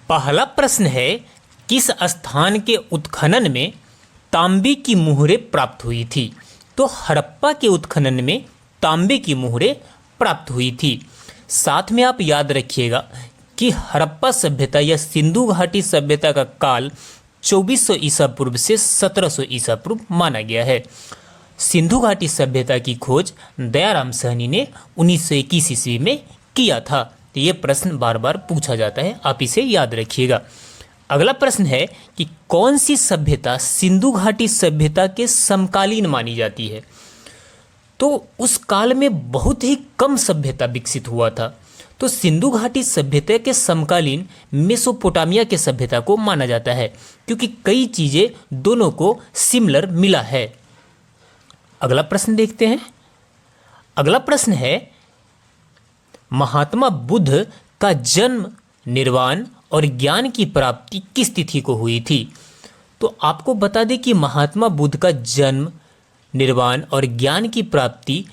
पहला प्रश्न है, किस स्थान के उत्खनन में तांबे की मुहरें प्राप्त हुई थी? तो हड़प्पा के उत्खनन में तांबे की मुहरें प्राप्त हुई थी। साथ में आप याद रखिएगा कि हड़प्पा सभ्यता या सिंधु घाटी सभ्यता का काल 2400 ईसा पूर्व से 1700 ईसा पूर्व माना गया है। सिंधु घाटी सभ्यता की खोज दयाराम साहनी ने 1921 ईस्वी में किया था। तो ये प्रश्न बार बार पूछा जाता है, आप इसे याद रखिएगा। अगला प्रश्न है कि कौन सी सभ्यता सिंधु घाटी सभ्यता के समकालीन मानी जाती है? तो उस काल में बहुत ही कम सभ्यता विकसित हुआ था, तो सिंधु घाटी सभ्यता के समकालीन मेसोपोटामिया के सभ्यता को माना जाता है, क्योंकि कई चीजें दोनों को सिमिलर मिला है। अगला प्रश्न देखते हैं। अगला प्रश्न है, महात्मा बुद्ध का जन्म, निर्वाण और ज्ञान की प्राप्ति किस तिथि को हुई थी? तो आपको बता दें कि महात्मा बुद्ध का जन्म, निर्वाण और ज्ञान की प्राप्ति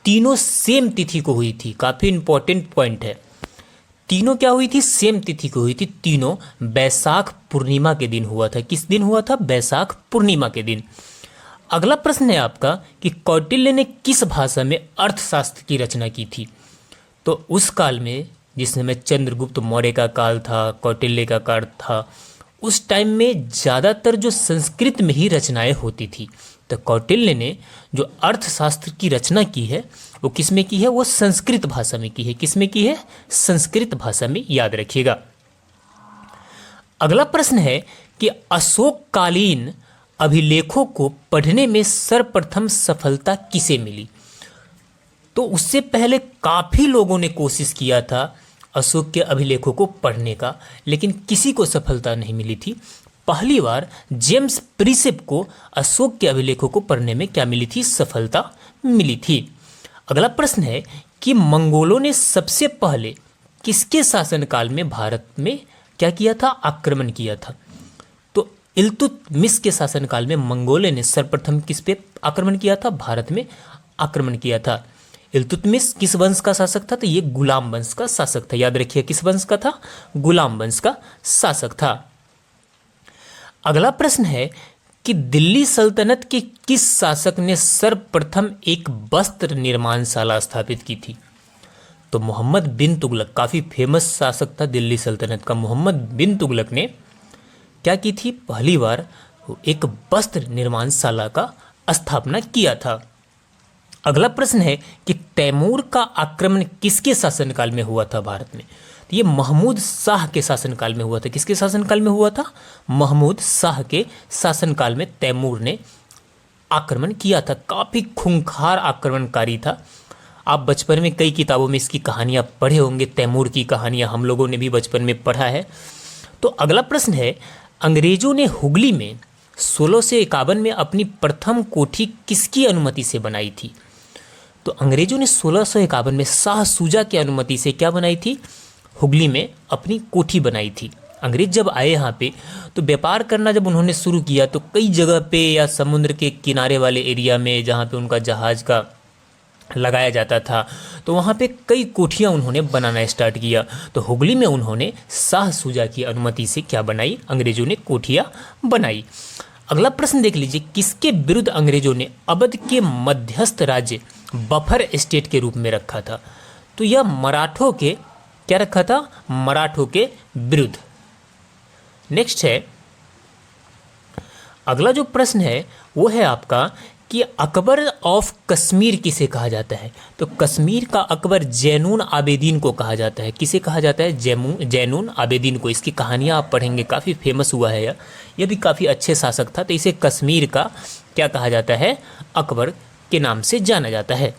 तीनों सेम तिथि को हुई थी। काफी इंपॉर्टेंट पॉइंट है। तीनों क्या हुई थी? सेम तिथि को हुई थी। तीनों बैसाख पूर्णिमा के दिन हुआ था। किस दिन हुआ था? बैसाख पूर्णिमा के दिन। अगला प्रश्न है आपका कि कौटिल्य ने किस भाषा में अर्थशास्त्र की रचना की थी? तो उस काल में, जिस समय चंद्रगुप्त मौर्य का काल था, कौटिल्य का काल था, उस टाइम में ज़्यादातर जो संस्कृत में ही रचनाएं होती थी। तो कौटिल्य ने जो अर्थशास्त्र की रचना की है वो किस में की है? वो संस्कृत भाषा में की है। किस में की है? संस्कृत भाषा में, याद रखिएगा। अगला प्रश्न है कि अशोककालीन अभिलेखों को पढ़ने में सर्वप्रथम सफलता किसे मिली? तो उससे पहले काफ़ी लोगों ने कोशिश किया था अशोक के अभिलेखों को पढ़ने का, लेकिन किसी को सफलता नहीं मिली थी। पहली बार जेम्स प्रिसेप को अशोक के अभिलेखों को पढ़ने में क्या मिली थी? सफलता मिली थी। अगला प्रश्न है कि मंगोलों ने सबसे पहले किसके शासनकाल में भारत में क्या किया था? आक्रमण किया था। तो इल्तुतमिश के शासनकाल में मंगोलों ने सर्वप्रथम किस पे आक्रमण किया था? भारत में आक्रमण किया था। इल्तुतमिश किस वंश का शासक था? तो ये गुलाम वंश का शासक था। याद रखिए, किस वंश का था? गुलाम वंश का शासक था। अगला प्रश्न है कि दिल्ली सल्तनत के किस शासक ने सर्वप्रथम एक वस्त्र निर्माणशाला स्थापित की थी? तो मोहम्मद बिन तुगलक, काफी फेमस शासक था दिल्ली सल्तनत का। मोहम्मद बिन तुगलक ने क्या की थी? पहली बार एक वस्त्र निर्माणशाला का स्थापना किया था। अगला प्रश्न है कि तैमूर का आक्रमण किसके शासनकाल में हुआ था भारत में? तो ये महमूद शाह के शासनकाल में हुआ था। किसके शासनकाल में हुआ था? महमूद शाह के शासनकाल में तैमूर ने आक्रमण किया था। काफ़ी खूंखार आक्रमणकारी था। आप बचपन में कई किताबों में इसकी कहानियाँ पढ़े होंगे, तैमूर की कहानियाँ हम लोगों ने भी बचपन में पढ़ा है। तो अगला प्रश्न है, अंग्रेजों ने हुगली में 1651 में अपनी प्रथम कोठी किसकी अनुमति से बनाई थी? तो अंग्रेजों ने 1651 में शाह शुजा की अनुमति से क्या बनाई थी? हुगली में अपनी कोठी बनाई थी। अंग्रेज जब आए यहाँ पे तो व्यापार करना जब उन्होंने शुरू किया तो कई जगह पे या समुद्र के किनारे वाले एरिया में जहाँ पे उनका जहाज का लगाया जाता था, तो वहाँ पे कई कोठियाँ उन्होंने बनाना स्टार्ट किया। तो हुगली में उन्होंने शाह शुजा की अनुमति से क्या बनाई? अंग्रेजों ने कोठियाँ बनाई। अगला प्रश्न देख लीजिए, किसके विरुद्ध अंग्रेजों ने अवध के मध्यस्थ राज्य बफर स्टेट के रूप में रखा था? तो यह मराठों के क्या रखा था? मराठों के विरुद्ध। नेक्स्ट है, अगला जो प्रश्न है वो है आपका कि अकबर ऑफ कश्मीर किसे कहा जाता है? तो कश्मीर का अकबर जैनुन आबेदीन को कहा जाता है। किसे कहा जाता है? जैनुन आबेदीन को। इसकी कहानियाँ आप पढ़ेंगे, काफ़ी फेमस हुआ है यह भी काफ़ी अच्छे शासक था। तो इसे कश्मीर का क्या कहा जाता है? अकबर के नाम से जाना जाता है।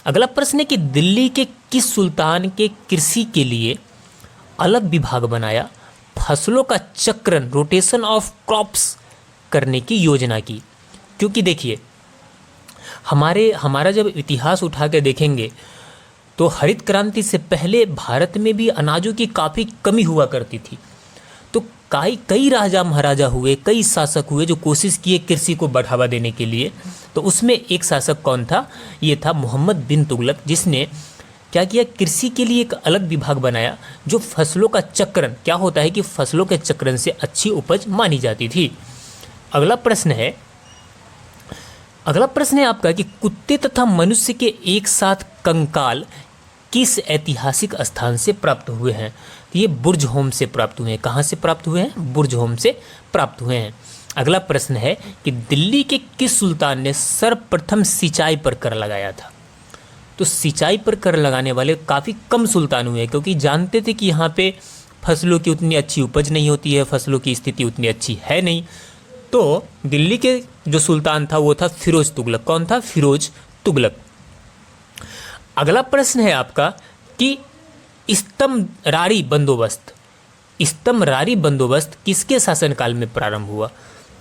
अगला प्रश्न है कि दिल्ली के किस सुल्तान के कृषि के लिए अलग विभाग बनाया, फसलों का चक्रण, रोटेशन ऑफ क्रॉप्स करने की योजना की? क्योंकि देखिए, हमारा जब इतिहास उठा के देखेंगे तो हरित क्रांति से पहले भारत में भी अनाजों की काफ़ी कमी हुआ करती थी। तो कई राजा महाराजा हुए, कई शासक हुए जो कोशिश किए कृषि को बढ़ावा देने के लिए। तो उसमें एक शासक कौन था? ये था मोहम्मद बिन तुगलक, जिसने क्या किया, कृषि के लिए एक अलग विभाग बनाया जो फसलों का चक्रण, क्या होता है कि फसलों के चक्रण से अच्छी उपज मानी जाती थी। अगला प्रश्न है आपका कि कुत्ते तथा मनुष्य के एक साथ कंकाल किस ऐतिहासिक स्थान से प्राप्त हुए हैं। तो ये बुर्ज होम से प्राप्त हुए हैं। कहाँ से प्राप्त हुए हैं? बुर्ज होम से प्राप्त हुए हैं। अगला प्रश्न है कि दिल्ली के किस सुल्तान ने सर्वप्रथम सिंचाई पर कर लगाया था। तो सिंचाई पर कर लगाने वाले काफ़ी कम सुल्तान हुए हैं, क्योंकि जानते थे कि यहाँ पे फसलों की उतनी अच्छी उपज नहीं होती है, फसलों की स्थिति उतनी अच्छी है नहीं। तो दिल्ली के जो सुल्तान था वो था फिरोज तुगलक। कौन था? फिरोज तुगलक। अगला प्रश्न है आपका कि स्तमरारी बंदोबस्त किसके शासनकाल में प्रारंभ हुआ।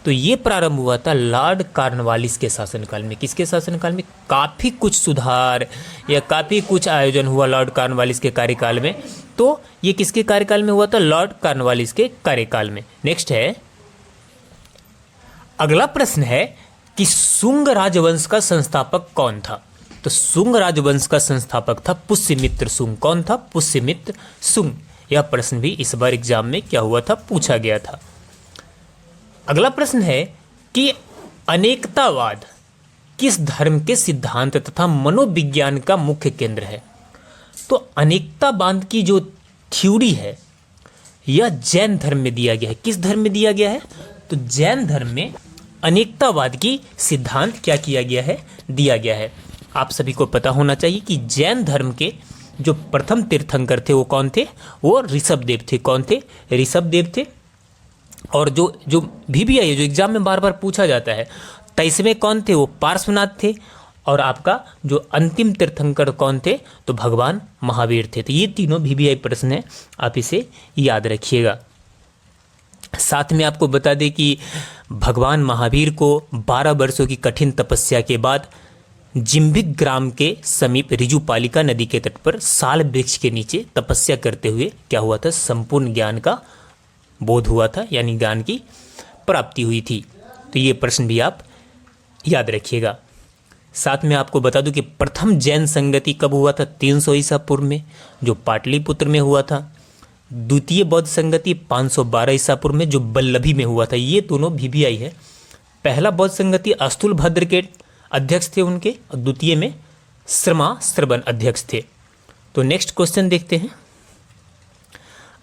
तो ये प्रारंभ हुआ था लॉर्ड कॉर्नवालिस के शासनकाल में। किसके शासनकाल में? काफ़ी कुछ सुधार या काफ़ी कुछ आयोजन हुआ लॉर्ड कॉर्नवालिस के कार्यकाल में। तो ये किसके कार्यकाल में हुआ था? लॉर्ड कॉर्नवालिस के कार्यकाल में। नेक्स्ट है, अगला प्रश्न है कि शुंग राजवंश का संस्थापक कौन था। तो शुंग राजवंश का संस्थापक था पुष्यमित्र शुंग। कौन था? पुष्यमित्र शुंग। यह प्रश्न भी इस बार एग्जाम में क्या हुआ था? पूछा गया था। अगला प्रश्न है कि अनेकतावाद किस धर्म के सिद्धांत तथा मनोविज्ञान का मुख्य केंद्र है। तो अनेकतावाद की जो थ्योरी है यह जैन धर्म में दिया गया है। किस धर्म में दिया गया है? तो जैन धर्म में अनेकतावाद की सिद्धांत क्या किया गया है? दिया गया है। आप सभी को पता होना चाहिए कि जैन धर्म के जो प्रथम तीर्थंकर थे वो कौन थे? वो ऋषभदेव थे। कौन थे? ऋषभदेव थे। और जो VBI है, जो एग्जाम में बार बार पूछा जाता है, 23वें कौन थे? वो पार्श्वनाथ थे। और आपका जो अंतिम तीर्थंकर कौन थे? तो भगवान महावीर थे। तो ये तीनों VBI प्रश्न है, आप इसे याद रखिएगा। साथ में आपको बता दें कि भगवान महावीर को 12 वर्षों की कठिन तपस्या के बाद जिम्बिक ग्राम के समीप रिजुपालिका नदी के तट पर साल वृक्ष के नीचे तपस्या करते हुए क्या हुआ था? संपूर्ण ज्ञान का बोध हुआ था, यानी ज्ञान की प्राप्ति हुई थी। तो ये प्रश्न भी आप याद रखिएगा। साथ में आपको बता दूं कि प्रथम जैन संगति कब हुआ था? 300 ईसा पूर्व में, जो पाटलिपुत्र में हुआ था। द्वितीय बौद्ध संगति 512 ईसा पूर्व में, जो बल्लभी में हुआ था। ये दोनों VBI है। पहला बौद्ध संगति अस्तुलभद्र के अध्यक्ष थे उनके, और द्वितीय में श्रवण अध्यक्ष थे। तो नेक्स्ट क्वेश्चन देखते हैं।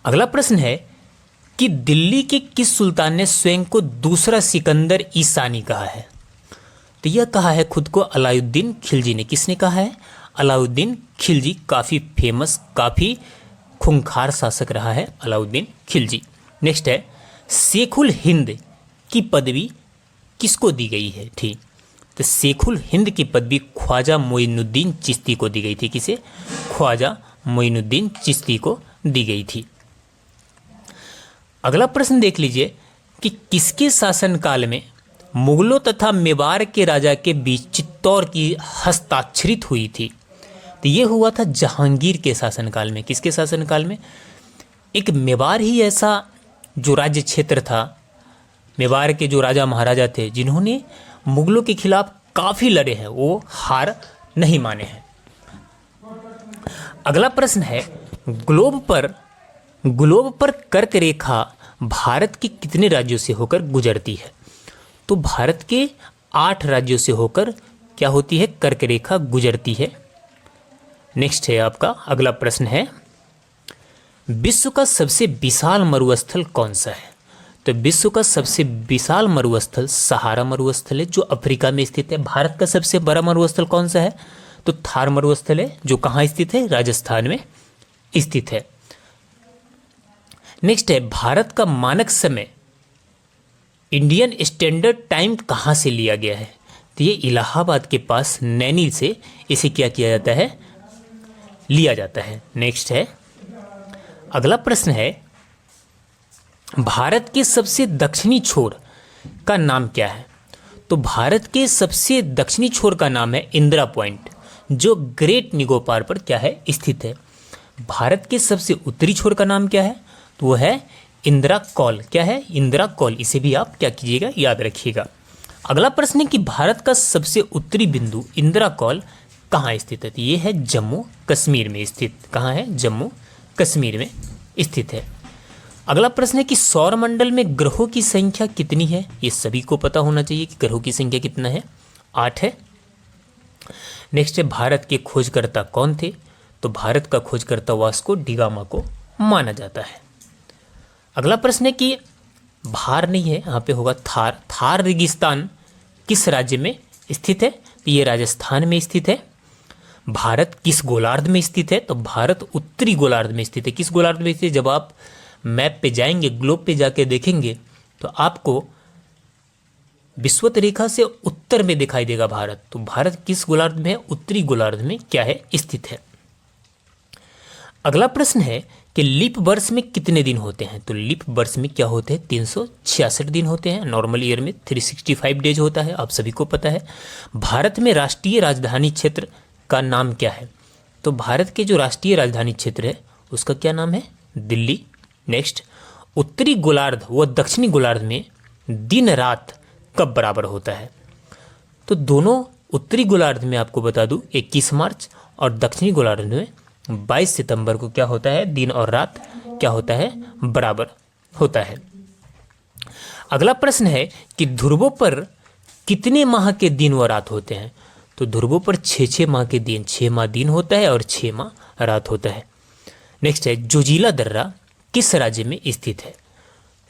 अगला प्रश्न है कि दिल्ली के किस सुल्तान ने स्वयं को दूसरा सिकंदर ईसानी कहा है। तो यह कहा है खुद को अलाउद्दीन खिलजी ने। किसने कहा है? अलाउद्दीन खिलजी। काफ़ी फेमस, काफ़ी खूंखार शासक रहा है अलाउद्दीन खिलजी। नेक्स्ट है, शेखुल हिंद की पदवी किसको दी गई है थी। तो शेखुल हिंद की पदवी ख्वाजा मोइनुद्दीन चिश्ती को दी गई थी। किसे? ख्वाजा मोइनुद्दीन चिश्ती को दी गई थी। अगला प्रश्न देख लीजिए कि किसके शासनकाल में मुगलों तथा मेवाड़ के राजा के बीच चित्तौड़ की हस्ताक्षरित हुई थी। तो ये हुआ था जहांगीर के शासनकाल में। किसके शासनकाल में? एक मेवाड़ ही ऐसा जो राज्य क्षेत्र था, मेवाड़ के जो राजा महाराजा थे जिन्होंने मुगलों के खिलाफ काफ़ी लड़े हैं, वो हार नहीं माने हैं। अगला प्रश्न है, ग्लोब पर कर्क रेखा भारत के कितने राज्यों से होकर गुजरती है। तो भारत के 8 राज्यों से होकर क्या होती है? कर्क रेखा गुजरती है। नेक्स्ट है आपका अगला प्रश्न है, विश्व का सबसे विशाल मरुस्थल कौन सा है। तो विश्व का सबसे विशाल मरुस्थल सहारा मरुस्थल है, जो अफ्रीका में स्थित है। भारत का सबसे बड़ा मरुस्थल कौन सा है? तो थार मरुस्थल है, जो कहाँ स्थित है? राजस्थान में स्थित है। नेक्स्ट है, भारत का मानक समय इंडियन स्टैंडर्ड टाइम कहाँ से लिया गया है। तो ये इलाहाबाद के पास नैनी से इसे क्या किया जाता है? लिया जाता है। नेक्स्ट है, अगला प्रश्न है, भारत के सबसे दक्षिणी छोर का नाम क्या है। तो भारत के सबसे दक्षिणी छोर का नाम है इंदिरा पॉइंट, जो ग्रेट निकोबार पर क्या है? स्थित है। भारत के सबसे उत्तरी छोर का नाम क्या है? तो वो है इंदिरा कौल। क्या है? इंदिरा कौल। इसे भी आप क्या कीजिएगा? याद रखिएगा। अगला प्रश्न है कि भारत का सबसे उत्तरी बिंदु इंदिरा कौल कहाँ स्थित है? तो ये है जम्मू कश्मीर में स्थित। कहाँ है? जम्मू कश्मीर में स्थित है। अगला प्रश्न है कि सौरमंडल में ग्रहों की संख्या कितनी है? ये सभी को पता होना चाहिए कि ग्रहों की संख्या कितना है, 8 है। नेक्स्ट है भारत के खोजकर्ता कौन थे? तो भारत का खोजकर्ता वास्को डी गामा को माना जाता है। अगला प्रश्न है कि भार नहीं है, यहाँ पे होगा थार। थार रेगिस्तान किस राज्य में स्थित है? तो ये राजस्थान में स्थित है। भारत किस गोलार्ध में स्थित है? तो भारत उत्तरी गोलार्ध में स्थित है। किस गोलार्ध में स्थित है? जब आप मैप पे जाएंगे, ग्लोब पे जाके देखेंगे तो आपको विषुवत रेखा से उत्तर में दिखाई देगा भारत। तो भारत किस गोलार्ध में है? उत्तरी गोलार्ध में क्या है? स्थित है। अगला प्रश्न है कि लीप वर्ष में कितने दिन होते हैं? तो लीप वर्ष में क्या होते हैं? 366 दिन होते हैं। नॉर्मल ईयर में 365 डेज होता है, आप सभी को पता है। भारत में राष्ट्रीय राजधानी क्षेत्र का नाम क्या है? तो भारत के जो राष्ट्रीय राजधानी क्षेत्र है उसका क्या नाम है? दिल्ली। नेक्स्ट, उत्तरी गोलार्ध व दक्षिणी गोलार्ध में दिन रात कब बराबर होता है? तो दोनों उत्तरी गोलार्ध में आपको बता दूं 21 मार्च और दक्षिणी गोलार्ध में 22 सितंबर को क्या होता है? दिन और रात क्या होता है? बराबर होता है। अगला प्रश्न है कि ध्रुवों पर कितने माह के दिन व रात होते हैं? तो ध्रुवों पर 6 माह के दिन, 6 माह दिन होता है और 6 माह रात होता है। नेक्स्ट है जोजिला दर्रा किस राज्य में स्थित है?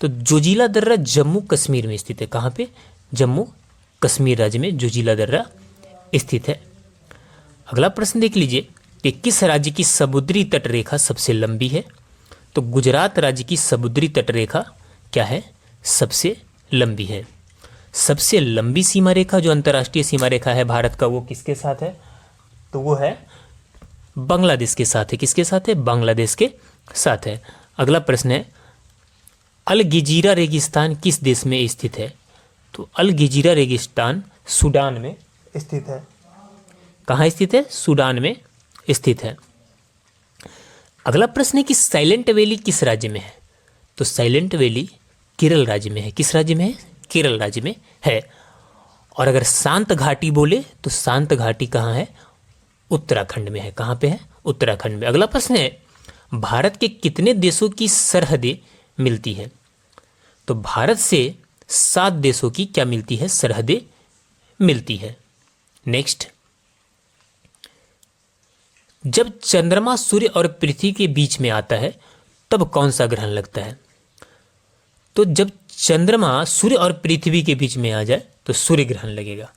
तो जोजिला दर्रा जम्मू कश्मीर में स्थित है। कहाँ पे? जम्मू कश्मीर राज्य में जोजिला दर्रा स्थित है। अगला प्रश्न देख लीजिए कि किस राज्य की समुद्री तट रेखा सबसे लंबी है? तो गुजरात राज्य की समुद्री तट रेखा क्या है? सबसे लंबी है। सबसे लंबी सीमा रेखा जो अंतर्राष्ट्रीय सीमा रेखा है भारत का, वो किसके साथ है? तो वो है बांग्लादेश के साथ है। किसके साथ है? बांग्लादेश के साथ है। अगला प्रश्न है अल गजीरा रेगिस्तान किस देश में स्थित है? तो अल गजीरा रेगिस्तान सूडान में स्थित है। कहाँ स्थित है? सूडान में स्थित है। अगला प्रश्न है कि साइलेंट वैली किस राज्य में है? तो साइलेंट वैली केरल राज्य में है। किस राज्य में है? केरल राज्य में है। और अगर शांत घाटी बोले तो शांत घाटी कहाँ है? उत्तराखंड में है। कहाँ पे है? उत्तराखंड में। अगला प्रश्न है भारत के कितने देशों की सरहदें मिलती है? तो भारत से 7 देशों की क्या मिलती है? सरहदें मिलती है। नेक्स्ट, जब चंद्रमा सूर्य और पृथ्वी के बीच में आता है तब कौन सा ग्रहण लगता है? तो जब चंद्रमा सूर्य और पृथ्वी के बीच में आ जाए तो सूर्य ग्रहण लगेगा।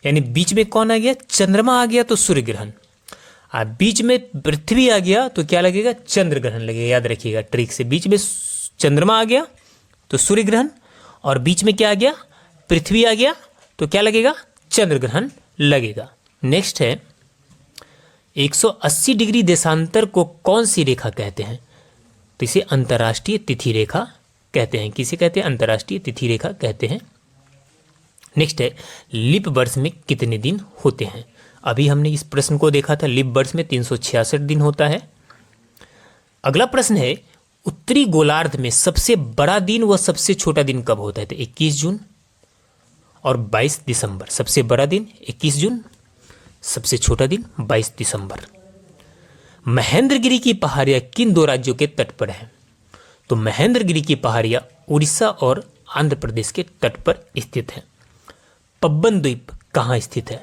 यानी बीच में कौन आ गया? चंद्रमा आ गया तो सूर्य ग्रहण। बीच में पृथ्वी आ गया तो क्या लगेगा? चंद्र ग्रहण लगेगा। याद रखिएगा ट्रिक से, बीच में चंद्रमा आ गया तो सूर्य ग्रहण, और बीच में क्या आ गया? पृथ्वी आ गया तो क्या लगेगा? चंद्र ग्रहण लगेगा। नेक्स्ट है 180 डिग्री देशांतर को कौन सी रेखा कहते हैं? तो इसे अंतर्राष्ट्रीय तिथि रेखा कहते हैं। किसे कहते हैं? अंतर्राष्ट्रीय तिथि रेखा कहते हैं। नेक्स्ट है लीप वर्ष में कितने दिन होते हैं? अभी हमने इस प्रश्न को देखा था, लीप वर्ष में 366 दिन होता है। अगला प्रश्न है उत्तरी गोलार्ध में सबसे बड़ा दिन व सबसे छोटा दिन कब होता है? तो 21 जून और 22 दिसंबर। सबसे बड़ा दिन 21 जून, सबसे छोटा दिन 22 दिसंबर। महेंद्रगिरी की पहाड़ियां किन 2 राज्यों के तट पर है? तो महेंद्रगिरी की पहाड़ियां उड़ीसा और आंध्र प्रदेश के तट पर स्थित है। पब्बन द्वीप कहाँ स्थित है?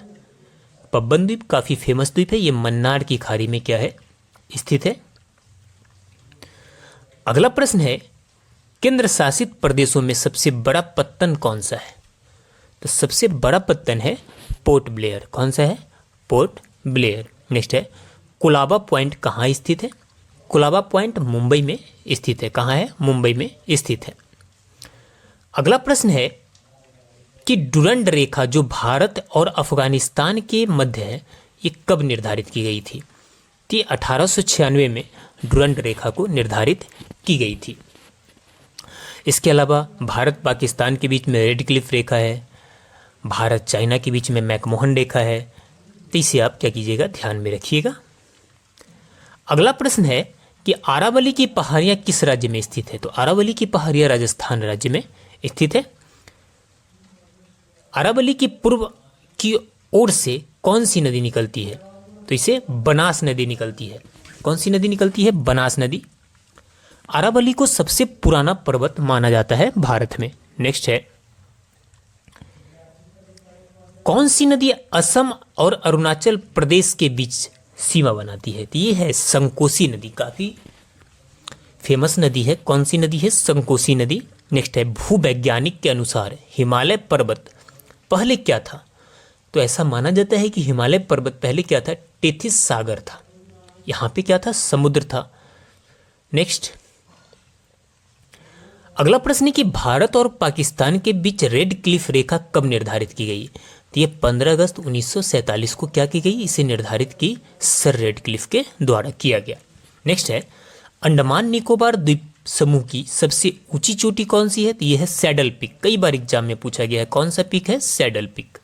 पब्बन द्वीप काफी फेमस द्वीप है, ये मन्नार की खाड़ी में क्या है? स्थित है। अगला प्रश्न है केंद्र शासित प्रदेशों में सबसे बड़ा पत्तन कौन सा है? तो सबसे बड़ा पत्तन है पोर्ट ब्लेयर। कौन सा है? Port Blair. नेक्स्ट है कुलाबा पॉइंट कहाँ स्थित है? कुलाबा पॉइंट मुंबई में स्थित है। कहाँ है? मुंबई में स्थित है। अगला प्रश्न है कि डुरंड रेखा जो भारत और अफगानिस्तान के मध्य है, ये कब निर्धारित की गई थी? तो 1896 में डुरंड रेखा को निर्धारित की गई थी। इसके अलावा भारत पाकिस्तान के बीच में रेड क्लिफ रेखा है, भारत चाइना के बीच में मैकमोहन रेखा है। तो इसे आप क्या कीजिएगा? ध्यान में रखिएगा। अगला प्रश्न है कि अरावली की पहाड़ियां किस राज्य में स्थित है? तो अरावली की पहाड़ियां राजस्थान राज्य में स्थित है। अरावली की पूर्व की ओर से कौन सी नदी निकलती है? तो इसे बनास नदी निकलती है। कौन सी नदी निकलती है? बनास नदी। अरावली को सबसे पुराना पर्वत माना जाता है भारत में। नेक्स्ट है, कौन सी नदी असम और अरुणाचल प्रदेश के बीच सीमा बनाती है? तो ये है संकोसी नदी, काफी फेमस नदी है। कौन सी नदी है? संकोसी नदी। नेक्स्ट है, भूवैज्ञानिक के अनुसार हिमालय पर्वत पहले क्या था? तो ऐसा माना जाता है कि हिमालय पर्वत पहले क्या था? टेथिस सागर था। यहां पे क्या था? समुद्र था। नेक्स्ट, अगला प्रश्न है कि भारत और पाकिस्तान के बीच रेड क्लिफ रेखा कब निर्धारित की गई? तो ये 15 अगस्त 1947 को क्या की गई? इसे निर्धारित की सर रेड क्लिफ के द्वारा किया गया। नेक्स्ट है, अंडमान निकोबार द्वीप समूह की सबसे ऊंची चोटी कौन सी है? तो यह है सैडल पीक। कई बार एग्जाम में पूछा गया है। कौन सा पीक है? Saddle peak.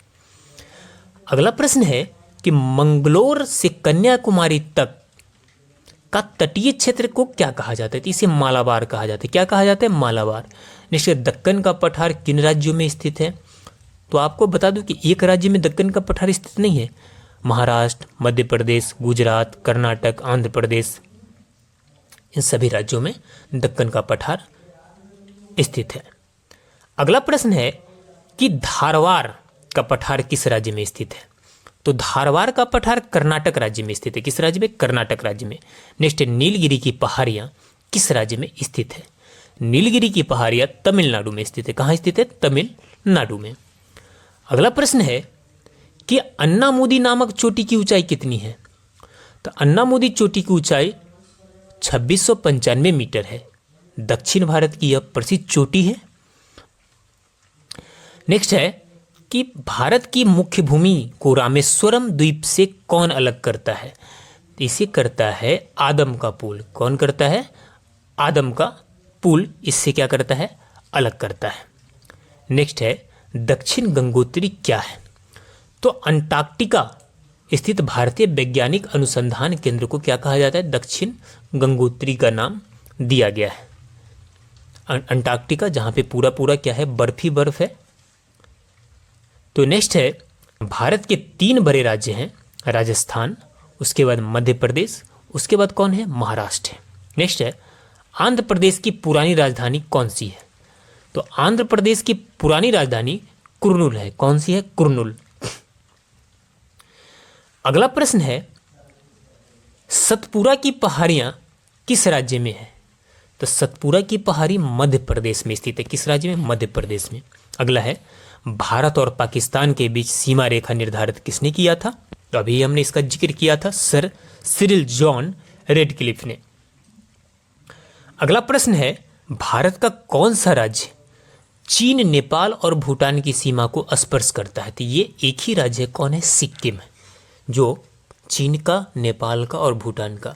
अगला प्रश्न है कि मंगलोर से कन्याकुमारी तक का तटीय क्षेत्र को क्या कहा जाता है? तो इसे मालाबार कहा जाता है। क्या कहा जाता है? मालाबार। नेक्स्ट, दक्कन का पठार किन राज्यों में स्थित है? तो आपको बता दूं कि एक राज्य में दक्कन का पठार स्थित नहीं है। महाराष्ट्र, मध्य प्रदेश, गुजरात, कर्नाटक, आंध्र प्रदेश, इन सभी राज्यों में दक्कन का पठार स्थित है। अगला प्रश्न है कि धारवाड़ का पठार किस राज्य में स्थित है? तो धारवाड़ का पठार कर्नाटक राज्य में स्थित है। किस राज्य में? कर्नाटक राज्य में। नेक्स्ट, नीलगिरी की पहाड़ियां किस राज्य में स्थित है? नीलगिरी की पहाड़ियां तमिलनाडु में स्थित है। कहाँ स्थित है? तमिलनाडु में। अगला प्रश्न है कि अन्नामुदी नामक चोटी की ऊंचाई कितनी है? तो अन्नामुदी चोटी की ऊंचाई 2695 मीटर है। दक्षिण भारत की यह प्रसिद्ध चोटी है। नेक्स्ट है कि भारत की मुख्य भूमि को रामेश्वरम द्वीप से कौन अलग करता है? तो इसे करता है आदम का पुल। कौन करता है? आदम का पुल इससे क्या करता है? अलग करता है। नेक्स्ट है, दक्षिण गंगोत्री क्या है? तो अंटार्कटिका स्थित भारतीय वैज्ञानिक अनुसंधान केंद्र को क्या कहा जाता है? दक्षिण गंगोत्री का नाम दिया गया है। अंटार्कटिका, जहां पे पूरा पूरा क्या है? बर्फ ही बर्फ है। तो नेक्स्ट है, भारत के 3 बड़े राज्य हैं, राजस्थान, उसके बाद मध्य प्रदेश, उसके बाद कौन है? महाराष्ट्र है। नेक्स्ट है, आंध्र प्रदेश की पुरानी राजधानी कौन सी है? तो आंध्र प्रदेश की पुरानी राजधानी कुर्नूल है। कौन सी है? कुर्नूल। अगला प्रश्न है, सतपुरा की पहाड़ियां किस राज्य में है? तो सतपुरा की पहाड़ी मध्य प्रदेश में स्थित है। किस राज्य में? मध्य प्रदेश में। अगला है, भारत और पाकिस्तान के बीच सीमा रेखा निर्धारित किसने किया था? तो अभी हमने इसका जिक्र किया था, सर सिरिल जॉन रेडक्लिफ ने। अगला प्रश्न है, भारत का कौन सा राज्य चीन, नेपाल और भूटान की सीमा को स्पर्श करता है? तो ये एक ही राज्य है। कौन है? सिक्किम है, जो चीन का, नेपाल का और भूटान का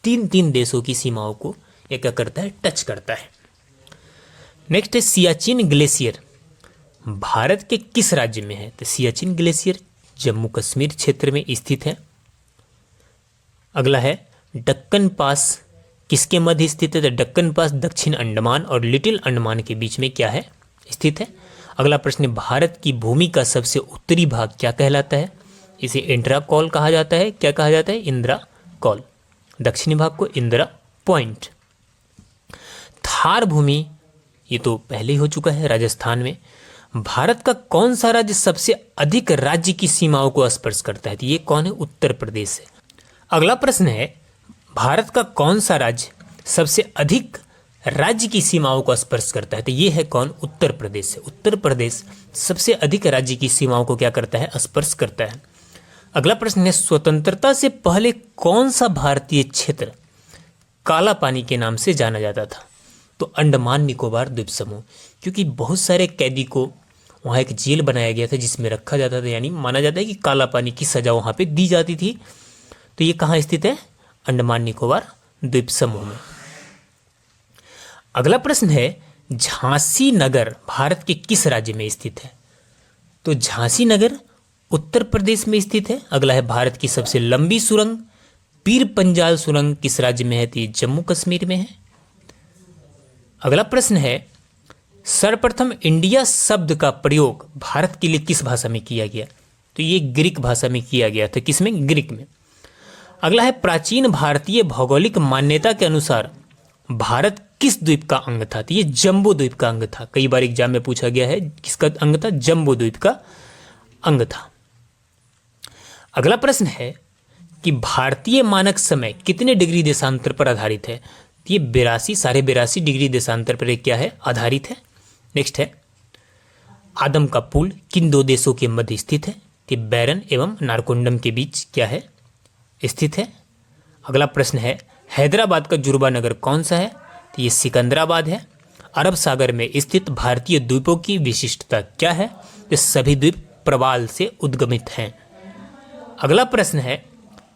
3 देशों की सीमाओं को ये क्या करता है? टच करता है। नेक्स्ट है, सियाचिन ग्लेशियर भारत के किस राज्य में है? तो सियाचिन ग्लेशियर जम्मू कश्मीर क्षेत्र में स्थित है। अगला है, दक्कन पास किसके मध्य स्थित है? तो दक्कन पास दक्षिण अंडमान और लिटिल अंडमान के बीच में क्या है? स्थित है। अगला प्रश्न, भारत की भूमि का सबसे उत्तरी भाग क्या कहलाता है? इसे इंदिरा कॉल कहा जाता है। क्या कहा जाता है? इंदिरा कॉल। दक्षिणी भाग को इंदिरा पॉइंट। थार भूमि, ये तो पहले ही हो चुका है, राजस्थान में। भारत का कौन सा राज्य सबसे अधिक राज्य की सीमाओं को स्पर्श करता है? तो ये कौन है? उत्तर प्रदेश है। अगला प्रश्न है, भारत का कौन सा राज्य सबसे अधिक राज्य की सीमाओं को स्पर्श करता है? तो ये है कौन? उत्तर प्रदेश है। उत्तर प्रदेश सबसे अधिक राज्य की सीमाओं को क्या करता है? स्पर्श करता है। अगला प्रश्न है, स्वतंत्रता से पहले कौन सा भारतीय क्षेत्र काला पानी के नाम से जाना जाता था? तो अंडमान निकोबार द्वीप समूह, क्योंकि बहुत सारे कैदी को वहाँ एक जेल बनाया गया था जिसमें रखा जाता था, यानी माना जाता है कि काला पानी की सजा वहाँ पे दी जाती थी। तो ये कहाँ स्थित है? अंडमान निकोबार द्वीप समूह में। अगला प्रश्न है, झांसी नगर भारत के किस राज्य में स्थित है? तो झांसी नगर उत्तर प्रदेश में स्थित है। अगला है, भारत की सबसे लंबी सुरंग पीर पंजाल सुरंग किस राज्य में है? तो ये जम्मू कश्मीर में है। अगला प्रश्न है, सर्वप्रथम इंडिया शब्द का प्रयोग भारत के लिए किस भाषा में किया गया? तो ये ग्रीक भाषा में किया गया था। किसमें? ग्रीक में। अगला है प्राचीन भारतीय भौगोलिक मान्यता के अनुसार भारत किस द्वीप का अंग था? तो ये जम्बू द्वीप का अंग था। कई बार एग्जाम में पूछा गया है, किसका अंग था? जम्बू द्वीप का अंग था। अगला प्रश्न है कि भारतीय मानक समय कितने डिग्री देशांतर पर आधारित है? तो ये 82 डिग्री देशांतर पर क्या है? आधारित है। नेक्स्ट है, आदम का पुल किन दो देशों के मध्य स्थित है? तो बैरन एवं नारकोंडम के बीच क्या है? स्थित है। अगला प्रश्न है, हैदराबाद का जुर्बा नगर कौन सा है? तो ये सिकंदराबाद है। अरब सागर में स्थित भारतीय द्वीपों की विशिष्टता क्या है? ये सभी द्वीप प्रवाल से उद्गमित हैं। अगला प्रश्न है,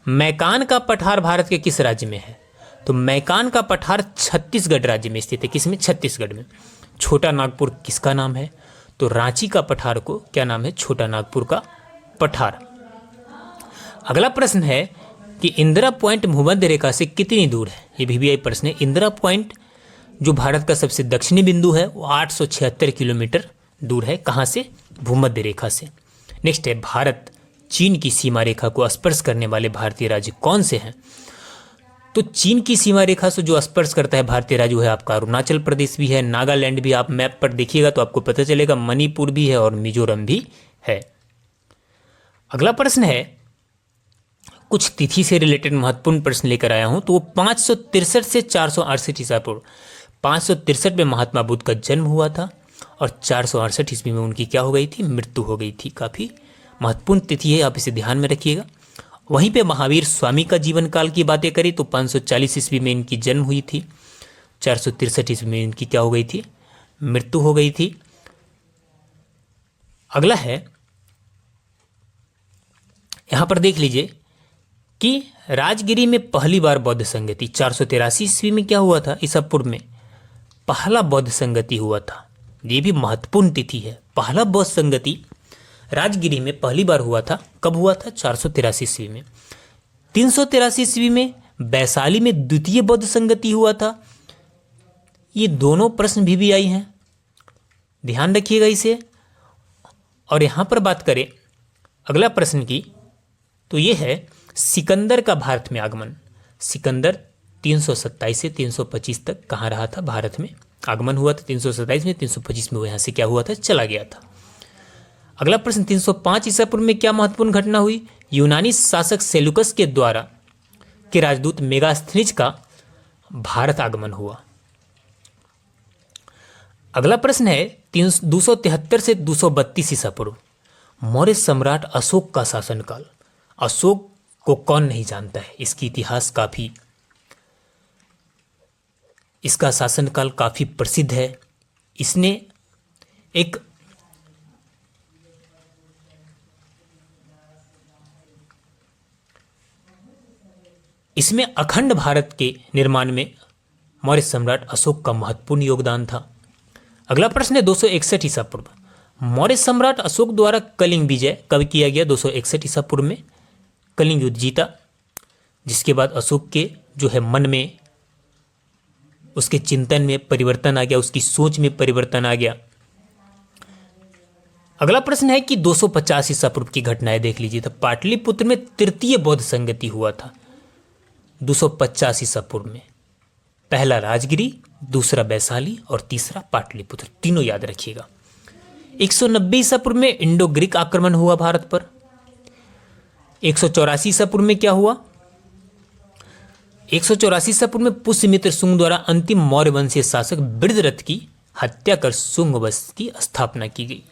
मैकान का पठार भारत के किस राज्य में है? तो मैकान का पठार छत्तीसगढ़ राज्य में स्थित है। किसमें? छत्तीसगढ़ में। छोटा नागपुर किसका नाम है? तो रांची का पठार को क्या नाम है? छोटा नागपुर का पठार। अगला प्रश्न है कि इंदिरा पॉइंट भूमध्य रेखा से कितनी दूर है? ये भी प्रश्न है। इंदिरा पॉइंट जो भारत का सबसे दक्षिणी बिंदु है वो 876 किलोमीटर दूर है। कहाँ से? भूमध्य रेखा से। नेक्स्ट है, भारत चीन की सीमा रेखा को स्पर्श करने वाले भारतीय राज्य कौन से हैं? तो चीन की सीमा रेखा से जो स्पर्श करता है भारतीय राज्य है आपका अरुणाचल प्रदेश भी है, नागालैंड भी। आप मैप पर देखिएगा तो आपको पता चलेगा, मणिपुर भी है और मिजोरम भी है। अगला प्रश्न है, कुछ तिथि से रिलेटेड महत्वपूर्ण प्रश्न लेकर आया हूं। तो वो 563 से 468 ईसा पूर्व, 563 में महात्मा बुद्ध का जन्म हुआ था और 468 ईस्वी में उनकी क्या हो गई थी? मृत्यु हो गई थी। काफी महत्वपूर्ण तिथि है, आप इसे ध्यान में रखिएगा। वहीं पे महावीर स्वामी का जीवन काल की बातें करें तो 540 ईस्वी में इनकी जन्म हुई थी, 463 ईस्वी में इनकी क्या हो गई थी? मृत्यु हो गई थी। अगला है, यहां पर देख लीजिए कि राजगिरी में पहली बार बौद्ध संगति 483 ईस्वी में क्या हुआ था? ईसा पूर्व में पहला बौद्ध संगति हुआ था। ये भी महत्वपूर्ण तिथि है। पहला बौद्ध संगति राजगिरी में पहली बार हुआ था। कब हुआ था? 483 ईस्वी में। 383 ईस्वी में वैशाली में द्वितीय बौद्ध संगति हुआ था। ये दोनों प्रश्न भी आई हैं, ध्यान रखिएगा इसे। और यहां पर बात करें अगला प्रश्न की, तो ये है सिकंदर का भारत में आगमन। सिकंदर 327 से 325 तक कहाँ रहा था? भारत में आगमन हुआ था 327 में, 325 में वो यहाँ से क्या हुआ था? चला गया था। अगला प्रश्न, 305 ईसा पूर्व में क्या महत्वपूर्ण घटना हुई? यूनानी शासक सेलुकस के द्वारा के राजदूत मेगास्थनीज का भारत आगमन हुआ। अगला प्रश्न है 273 से 232 ईसा पूर्व, मौर्य सम्राट अशोक का शासनकाल। अशोक को कौन नहीं जानता है? इसकी इतिहास काफी, इसका शासनकाल काफी प्रसिद्ध है। इसने एक इसमें अखंड भारत के निर्माण में मौर्य सम्राट अशोक का महत्वपूर्ण योगदान था। अगला प्रश्न है 261 ईसा पूर्व, मौर्य सम्राट अशोक द्वारा कलिंग विजय कब किया गया? 261 ईसा पूर्व में कलिंग युद्ध जीता, जिसके बाद अशोक के जो है मन में, उसके चिंतन में परिवर्तन आ गया, उसकी सोच में परिवर्तन आ गया। अगला प्रश्न है कि 250 ईसा पूर्व की घटनाएं देख लीजिए। तो पाटलिपुत्र में तृतीय बौद्ध संगति हुआ था 250 ईसा पूर्व में। पहला राजगिरी, दूसरा वैशाली और तीसरा पाटलिपुत्र, तीनों याद रखिएगा। 190 ईसा पूर्व में इंडो ग्रीक आक्रमण हुआ भारत पर। 184 ईसा पूर्व में क्या हुआ? 184 ईसा पूर्व में पुष्यमित्र शुंग द्वारा अंतिम मौर्य वंशीय शासक बृहद्रथ की हत्या कर शुंग वंश की स्थापना की गई।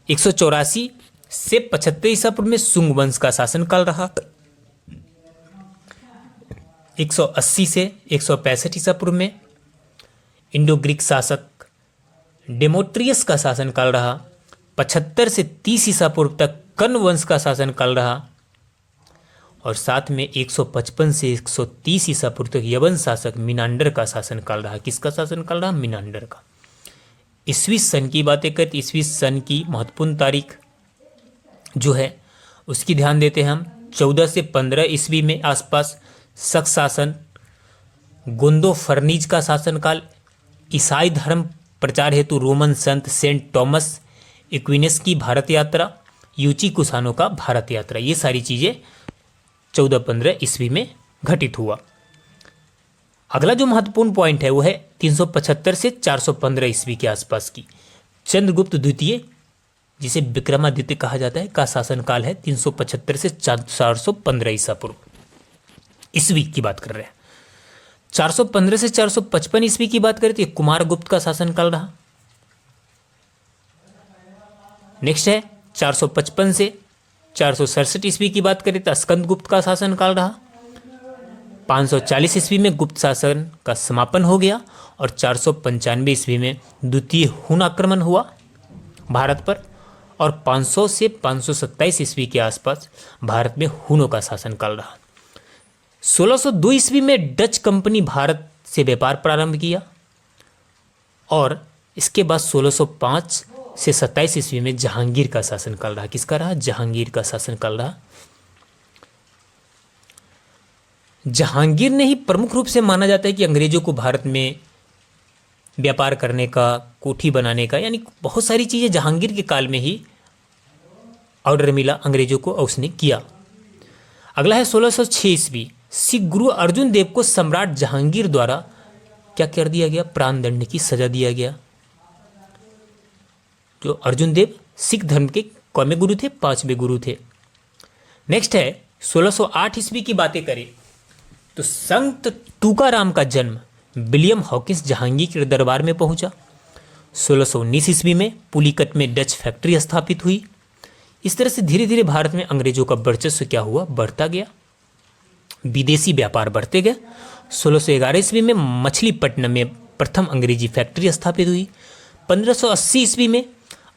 184 से 75 ईसा पूर्व में शुंग वंश का शासनकाल रहा। 180 से 165 ईसा पूर्व में इंडो ग्रीक शासक डेमोट्रियस का शासनकाल रहा। 75 से 30 ईसा पूर्व तक कर्ण वंश का शासनकाल रहा और साथ में 155 से 130 ईसा पूर्व तक यवन शासक मिनांडर का शासनकाल रहा। किसका शासनकाल रहा? मिनांडर का। ईस्वी सन की बातें करते, ईस्वी सन की महत्वपूर्ण तारीख जो है उसकी ध्यान देते हैं हम। 14 से 15 ईस्वी में आसपास शक शासन, गुंदो फर्नीज का शासनकाल, ईसाई धर्म प्रचार हेतु रोमन संत सेंट टॉमस एक्विनस की भारत यात्रा, यूची कुसानो का भारत यात्रा, ये सारी चीज़ें 1415 ईस्वी में घटित हुआ। अगला जो महत्वपूर्ण पॉइंट है वो है 375 से 415 ईस्वी के आसपास की चंद्रगुप्त द्वितीय, जिसे विक्रमादित्य कहा जाता है, का शासनकाल है 375 से 415 ईसा पूर्व ईस्वी की बात कर रहे हैं। 415 से 455 ईस्वी की बात करें तो ये कुमारगुप्त का शासनकाल रहा। नेक्स्ट है 455 से 467 ईस्वी की बात करें तो स्कंदगुप्त का शासनकाल रहा। 540 ईस्वी में गुप्त शासन का समापन हो गया और 495 ईस्वी में द्वितीय हुन आक्रमण हुआ भारत पर, और 500 से 527 ईस्वी के आसपास भारत में हुनों का शासनकाल रहा। 1602 ईस्वी में डच कंपनी भारत से व्यापार प्रारंभ किया और इसके बाद 1605 से 27 ईस्वी में जहांगीर का शासनकाल रहा। किसका रहा? जहांगीर का शासनकाल रहा। जहांगीर ने ही प्रमुख रूप से माना जाता है कि अंग्रेजों को भारत में व्यापार करने का, कोठी बनाने का, यानी बहुत सारी चीज़ें जहांगीर के काल में ही ऑर्डर मिला अंग्रेजों को और उसने किया। अगला है 1606 ईस्वी। सिख गुरु अर्जुन देव को सम्राट जहांगीर द्वारा क्या कर दिया गया? प्राण दंड की सजा दिया गया। जो अर्जुन देव सिख धर्म के कौनवें गुरु थे? 5वें गुरु थे। नेक्स्ट है 1608 ईस्वी की बातें करें तो संत टूकाराम का जन्म विलियम हॉकिंस जहांगीर के दरबार में पहुंचा। 1619 ईस्वी में पुलिकट में डच फैक्ट्री स्थापित हुई। इस तरह से धीरे धीरे भारत में अंग्रेजों का वर्चस्व क्या हुआ? बढ़ता गया, विदेशी व्यापार बढ़ते गए। 1611 ईस्वी में मछलीपट्टनम में प्रथम अंग्रेजी फैक्ट्री स्थापित हुई। 1580 ईस्वी में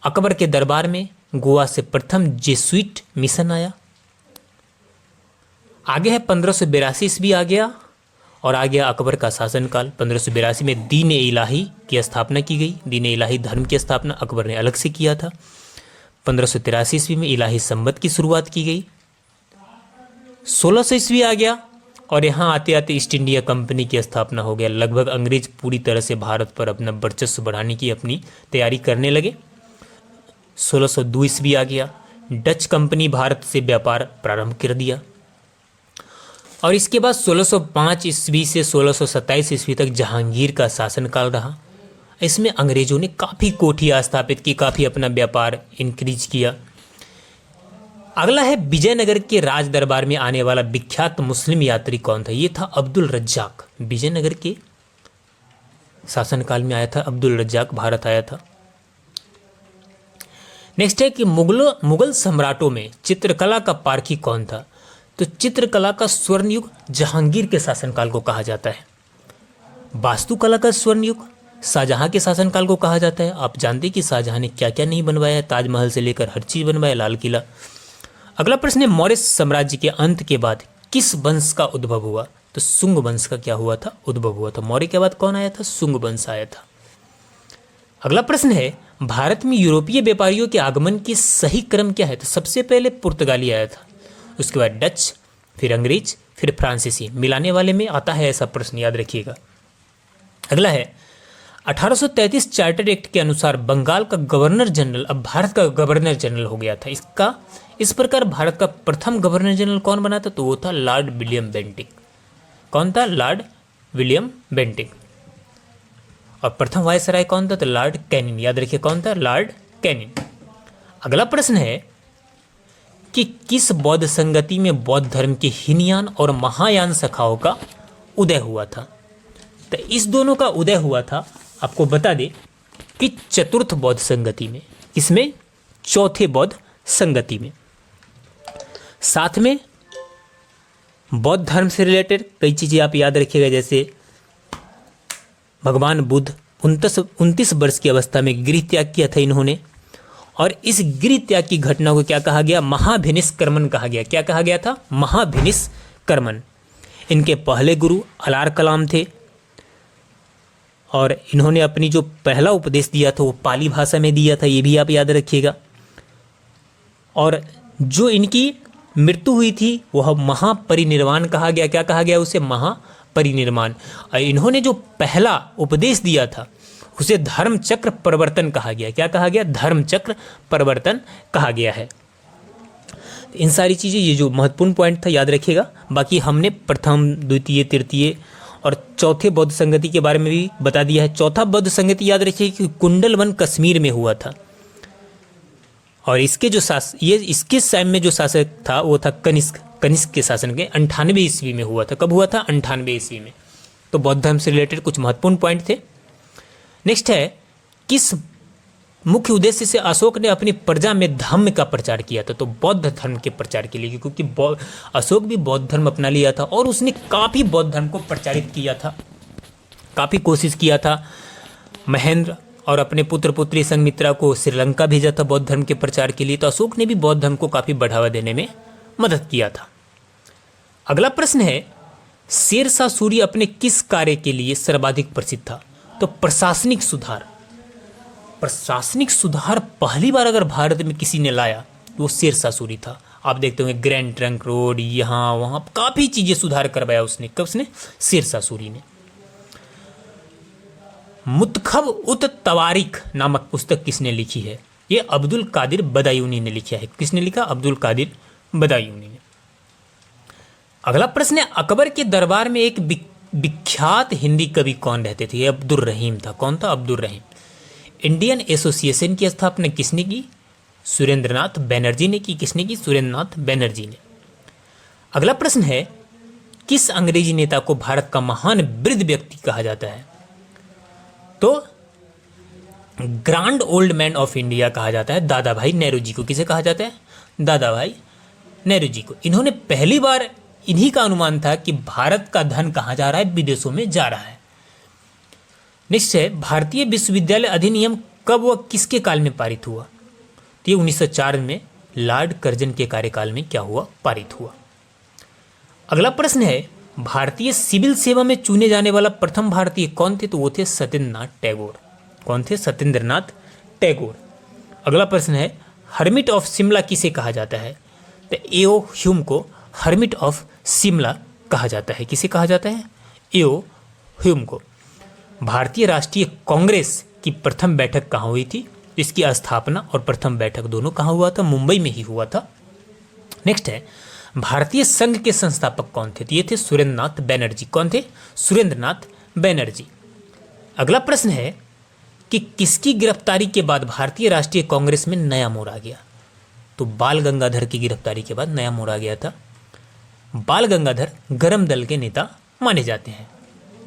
अकबर के दरबार में गोवा से प्रथम जेसुइट मिशन आया। आगे है 1582 ईस्वी आ गया और आ गया अकबर का शासनकाल। 1582 में दीन इलाही की स्थापना की गई। दीन इलाही धर्म की स्थापना अकबर ने अलग से किया था। 1583 ईस्वी में इलाही संवत की शुरुआत की गई। 1600 ईस्वी आ गया और यहाँ आते आते ईस्ट इंडिया कंपनी की स्थापना हो गया। लगभग अंग्रेज पूरी तरह से भारत पर अपना वर्चस्व बढ़ाने की अपनी तैयारी करने लगे। 1602 ईस्वी आ गया, डच कंपनी भारत से व्यापार प्रारंभ कर दिया और इसके बाद 1605 ईस्वी से 1627 ईस्वी तक जहांगीर का शासनकाल रहा। इसमें अंग्रेजों ने काफ़ी कोठियाँ स्थापित की, काफ़ी अपना व्यापार इंक्रीज किया। अगला है विजयनगर के राज दरबार में आने वाला विख्यात मुस्लिम यात्री कौन था? ये था अब्दुल रज्जाक। विजयनगर के शासनकाल में आया था अब्दुल रज्जाक, भारत आया था। नेक्स्ट है कि मुगल सम्राटों में चित्रकला का पारखी कौन था? तो चित्रकला का स्वर्ण युग जहांगीर के शासनकाल को कहा जाता है। वास्तुकला का स्वर्ण युग शाहजहां के शासनकाल को कहा जाता है। आप जानते हैं कि शाहजहां ने क्या क्या नहीं बनवाया है, ताजमहल से लेकर हर चीज़ बनवाया, लाल किला। अगला प्रश्न है मौर्य साम्राज्य के अंत के बाद किस वंश का उद्भव हुआ? तो शुंग वंश का क्या हुआ था? उद्भव हुआ था। मौर्य के बाद कौन आया था? शुंग वंश आया था। अगला प्रश्न है भारत में यूरोपीय व्यापारियों के आगमन की सही क्रम क्या है? तो सबसे पहले पुर्तगाली आया था, उसके बाद डच, फिर अंग्रेज, फिर फ्रांसीसी। मिलाने वाले में आता है ऐसा प्रश्न, याद रखिएगा। अगला है 1833 चार्टर एक्ट के अनुसार बंगाल का गवर्नर जनरल अब भारत का गवर्नर जनरल हो गया था। इस प्रकार भारत का प्रथम गवर्नर जनरल कौन बना था? तो वो था लॉर्ड विलियम बेंटिक। कौन था? Lord William Bentinck. और प्रथम वायसराय कौन था? तो लॉर्ड कैनिन। याद रखिए कौन था? Lord Canning. अगला प्रश्न है कि किस बौद्ध संगति में बौद्ध धर्म के हीनयान और महायान शाखाओं का उदय हुआ था? तो इस दोनों का उदय हुआ था, आपको बता दें कि चतुर्थ बौद्ध संगति में। इसमें चौथे बौद्ध संगति में। साथ में बौद्ध धर्म से रिलेटेड कई चीज़ें आप याद रखिएगा, जैसे भगवान बुद्ध 29 वर्ष की अवस्था में गृह त्याग किया था इन्होंने, और इस गृह त्याग की घटना को क्या कहा गया? महाभिनिष्क्रमण कहा गया। क्या कहा गया था? महाभिनिष्क्रमण। इनके पहले गुरु अलार कलाम थे और इन्होंने अपनी जो पहला उपदेश दिया था वो पाली भाषा में दिया था, ये भी आप याद रखिएगा। और जो इनकी मृत्यु हुई थी वह महापरिनिर्वाण कहा गया। क्या कहा गया उसे? महापरिनिर्वाण। और इन्होंने जो पहला उपदेश दिया था उसे धर्मचक्र परिवर्तन कहा गया। क्या कहा गया? धर्मचक्र परिवर्तन कहा गया है। इन सारी चीज़ें, ये जो महत्वपूर्ण पॉइंट था याद रखिएगा। बाकी हमने प्रथम, द्वितीय, तृतीय और चौथे बौद्ध संगति के बारे में भी बता दिया है। चौथा बौद्ध संगति याद रखिए कि कुंडलवन कश्मीर में हुआ था, और इसके जो इसके समय में जो शासक था वो था कनिष्क के शासन के 98 ईस्वी में हुआ था। कब हुआ था? 98 ईस्वी में। तो बौद्ध धर्म से रिलेटेड कुछ महत्वपूर्ण पॉइंट थे। नेक्स्ट है, किस मुख्य उद्देश्य से अशोक ने अपनी प्रजा में धम्म का प्रचार किया था? तो बौद्ध धर्म के प्रचार के लिए, क्योंकि अशोक भी बौद्ध धर्म अपना लिया था और उसने काफ़ी बौद्ध धर्म को प्रचारित किया था, काफ़ी कोशिश किया था। महेंद्र और अपने पुत्र पुत्री संघमित्रा को श्रीलंका भेजा था बौद्ध धर्म के प्रचार के लिए। तो अशोक ने भी बौद्ध धर्म को काफ़ी बढ़ावा देने में मदद किया था। अगला प्रश्न है, शेरशाह सूरी अपने किस कार्य के लिए सर्वाधिक प्रसिद्ध था? तो प्रशासनिक सुधार। प्रशासनिक सुधार पहली बार अगर भारत में किसी ने लाया तो वो शेरशाह सूरी था। आप देखते होंगे ग्रैंड ट्रंक रोड, यहाँ वहाँ काफ़ी चीज़ें सुधार करवाया उसने। कब उसने? शेरशाह सूरी ने। मुतखब उत तवारिख नामक पुस्तक किसने लिखी है? ये अब्दुल कादिर बदायूनी ने लिखा है। किसने लिखा? अब्दुल कादिर बदायूनी ने। अगला प्रश्न है, अकबर के दरबार में एक विख्यात हिंदी कवि कौन रहते थे? ये अब्दुल रहीम था। कौन था? अब्दुल रहीम। इंडियन एसोसिएशन की स्थापना किसने की? सुरेंद्रनाथ बैनर्जी ने की। किसने की? सुरेंद्रनाथ बैनर्जी ने। अगला प्रश्न है, किस अंग्रेजी नेता को भारत का महान वृद्ध व्यक्ति कहा जाता है? तो grand old man of India कहा जाता है दादा भाई नेहरू जी को। किसे कहा जाता है? दादा भाई नेहरू जी को। इन्होंने पहली बार, इन्हीं का अनुमान था कि भारत का धन कहाँ जा रहा है? विदेशों में जा रहा है। निश्चय, भारतीय विश्वविद्यालय अधिनियम कब व किसके काल में पारित हुआ? तो ये 1904 में लॉर्ड कर्जन के कार्यकाल में क्या हुआ? पारित हुआ। अगला प्रश्न है, भारतीय सिविल सेवा में चुने जाने वाला प्रथम भारतीय कौन थे? तो वो थे सत्येंद्रनाथ टैगोर। कौन थे? सत्येंद्रनाथ टैगोर। अगला प्रश्न है, हर्मिट ऑफ शिमला किसे कहा जाता है? तो एओ ह्यूम को हर्मिट ऑफ शिमला कहा जाता है। किसे कहा जाता है? एओ ह्यूम को। भारतीय राष्ट्रीय कांग्रेस की प्रथम बैठक कहाँ हुई थी? इसकी स्थापना और प्रथम बैठक दोनों कहाँ हुआ था? मुंबई में ही हुआ था। नेक्स्ट है, भारतीय संघ के संस्थापक कौन थे? ये थे सुरेंद्रनाथ बैनर्जी। कौन थे? सुरेंद्रनाथ बैनर्जी। अगला प्रश्न है कि किसकी गिरफ्तारी के बाद भारतीय राष्ट्रीय कांग्रेस में नया मोड़ आ गया? तो बाल गंगाधर की गिरफ्तारी के बाद नया मोड़ आ गया था। बाल गंगाधर गरम दल के नेता माने जाते हैं।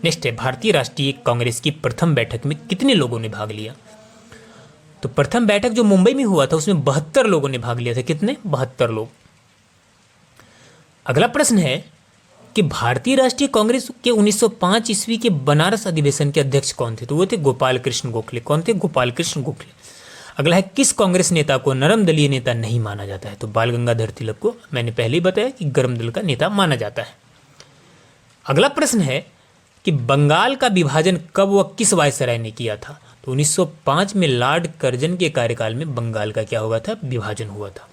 नेक्स्ट है, भारतीय राष्ट्रीय कांग्रेस की प्रथम बैठक में कितने लोगों ने भाग लिया? तो प्रथम बैठक जो मुंबई में हुआ था उसमें 72 लोगों ने भाग लिया था। कितने? 72 लोग। अगला प्रश्न है कि भारतीय राष्ट्रीय कांग्रेस के 1905 ईस्वी के बनारस अधिवेशन के अध्यक्ष कौन थे? तो वो थे गोपाल कृष्ण गोखले। कौन थे? गोपाल कृष्ण गोखले। अगला है, किस कांग्रेस नेता को नरम दलीय नेता नहीं माना जाता है? तो बाल गंगाधर तिलक को मैंने पहले ही बताया कि गर्म दल का नेता माना जाता है। अगला प्रश्न है कि बंगाल का विभाजन कब व किस वायसराय ने किया था? तो 1905 में लॉर्ड कर्जन के कार्यकाल में बंगाल का क्या हुआ था? विभाजन हुआ था।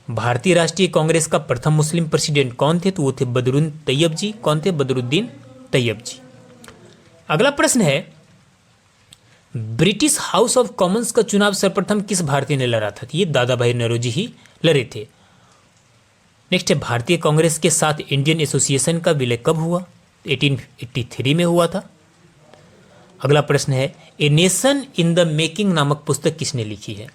भारतीय राष्ट्रीय कांग्रेस का प्रथम मुस्लिम प्रेसिडेंट कौन थे? तो वो थे बदरुद्दीन तैयब जी। कौन थे? बदरुद्दीन तैयब जी। अगला प्रश्न है, ब्रिटिश हाउस ऑफ कॉमन्स का चुनाव सर्वप्रथम किस भारतीय ने लड़ा था? ये दादा भाई नौरोजी ही लड़े थे। नेक्स्ट है, भारतीय कांग्रेस के साथ इंडियन एसोसिएशन का विलय कब हुआ? 1883 में हुआ था। अगला प्रश्न है, a nation in the making नामक पुस्तक किसने लिखी है?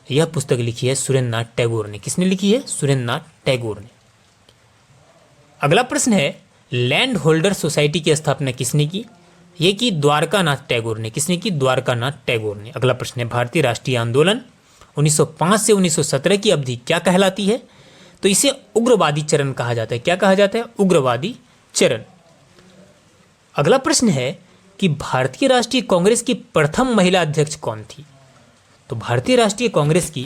यह पुस्तक लिखी है सुरेंद्रनाथ टैगोर ने। किसने लिखी है? सुरेंद्रनाथ टैगोर ने। अगला प्रश्न है, लैंड होल्डर सोसाइटी की स्थापना किसने की? यह की द्वारकानाथ टैगोर ने। किसने की? द्वारकानाथ टैगोर ने। अगला प्रश्न है, भारतीय राष्ट्रीय आंदोलन 1905 से 1917 की अवधि क्या कहलाती है? तो इसे उग्रवादी चरण कहा जाता है। क्या कहा जाता है? उग्रवादी चरण। अगला प्रश्न है कि भारतीय राष्ट्रीय कांग्रेस की प्रथम महिला अध्यक्ष कौन थी? तो भारतीय राष्ट्रीय कांग्रेस की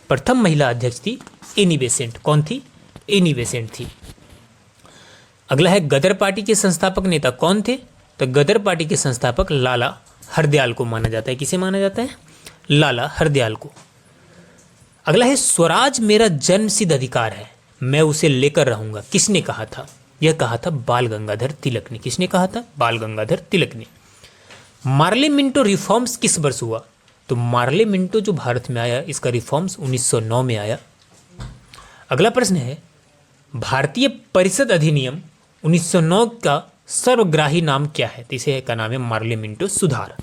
प्रथम महिला अध्यक्ष थी एनी बेसेंट। कौन थी? एनी बेसेंट थी। अगला है, गदर पार्टी के संस्थापक नेता कौन थे? तो गदर पार्टी के संस्थापक लाला हरदयाल को माना जाता है। किसे माना जाता है? लाला हरदयाल को। अगला है, स्वराज मेरा जन्मसिद्ध अधिकार है, मैं उसे लेकर रहूंगा। किसने कहा था? यह कहा था बाल गंगाधर तिलक ने। किसने कहा था? बाल गंगाधर तिलक ने। मार्ले मिंटो रिफॉर्म्स किस वर्ष हुआ? तो मार्ले मिंटो जो भारत में आया इसका रिफॉर्म्स 1909 में आया। अगला प्रश्न है, भारतीय परिषद अधिनियम 1909 का सर्वग्राही नाम क्या है? तो इसे का नाम है पार्लियामेंटो सुधार।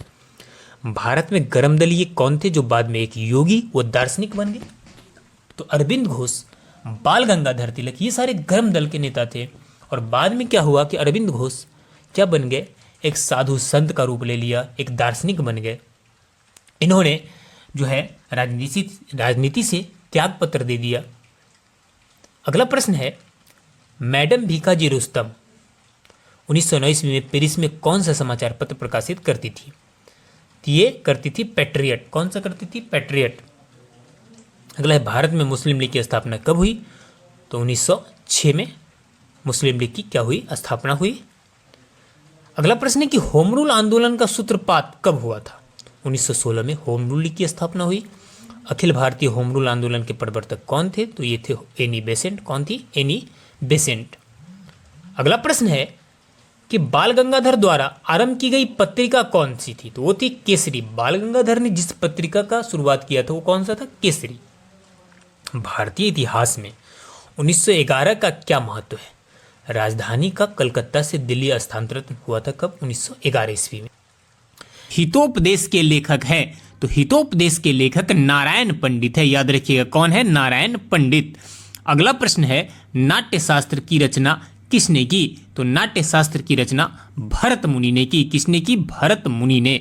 भारत में गर्म दलीय कौन थे जो बाद में एक योगी व दार्शनिक बन गए? तो अरविंद घोष, बाल गंगाधर तिलक, ये सारे गर्म दल के नेता थे। और बाद में क्या हुआ कि अरविंद घोष क्या बन गए? एक साधु संत का रूप ले लिया, एक दार्शनिक बन गए। इन्होंने जो है राजनीति से त्याग पत्र दे दिया। अगला प्रश्न है, मैडम भीखाजी रुस्तम 1909 ईस्वी में पेरिस में कौन सा समाचार पत्र प्रकाशित करती थी? तो ये करती थी पैट्रियट। कौन सा करती थी? पैट्रियट। अगला है, भारत में मुस्लिम लीग की स्थापना कब हुई? तो 1906 में मुस्लिम लीग की क्या हुई? स्थापना हुई। अगला प्रश्न है कि होम रूल आंदोलन का सूत्रपात कब हुआ था? 1916 में होम रूल लीग की स्थापना हुई। अखिल भारतीय होम रूल आंदोलन के प्रवर्तक कौन थे? तो ये थे एनी बेसेंट। कौन थी? Annie Besant. अगला प्रश्न है कि बाल गंगाधर द्वारा आरंभ की गई पत्रिका कौन सी थी? तो वो थी केसरी। बाल गंगाधर ने जिस पत्रिका का शुरुआत किया था वो कौन सा था? केसरी। भारतीय इतिहास में 1911 का क्या महत्व है? राजधानी का कलकत्ता से दिल्ली स्थानांतरण हुआ था कब? 1911 ईस्वी में। हितोपदेश के लेखक हैं, तो हितोपदेश के लेखक नारायण पंडित है। याद रखिएगा कौन है? नारायण पंडित। अगला प्रश्न है, नाट्यशास्त्र की रचना किसने की? तो नाट्यशास्त्र की रचना भरत मुनि ने की। किसने की? भरत मुनि ने।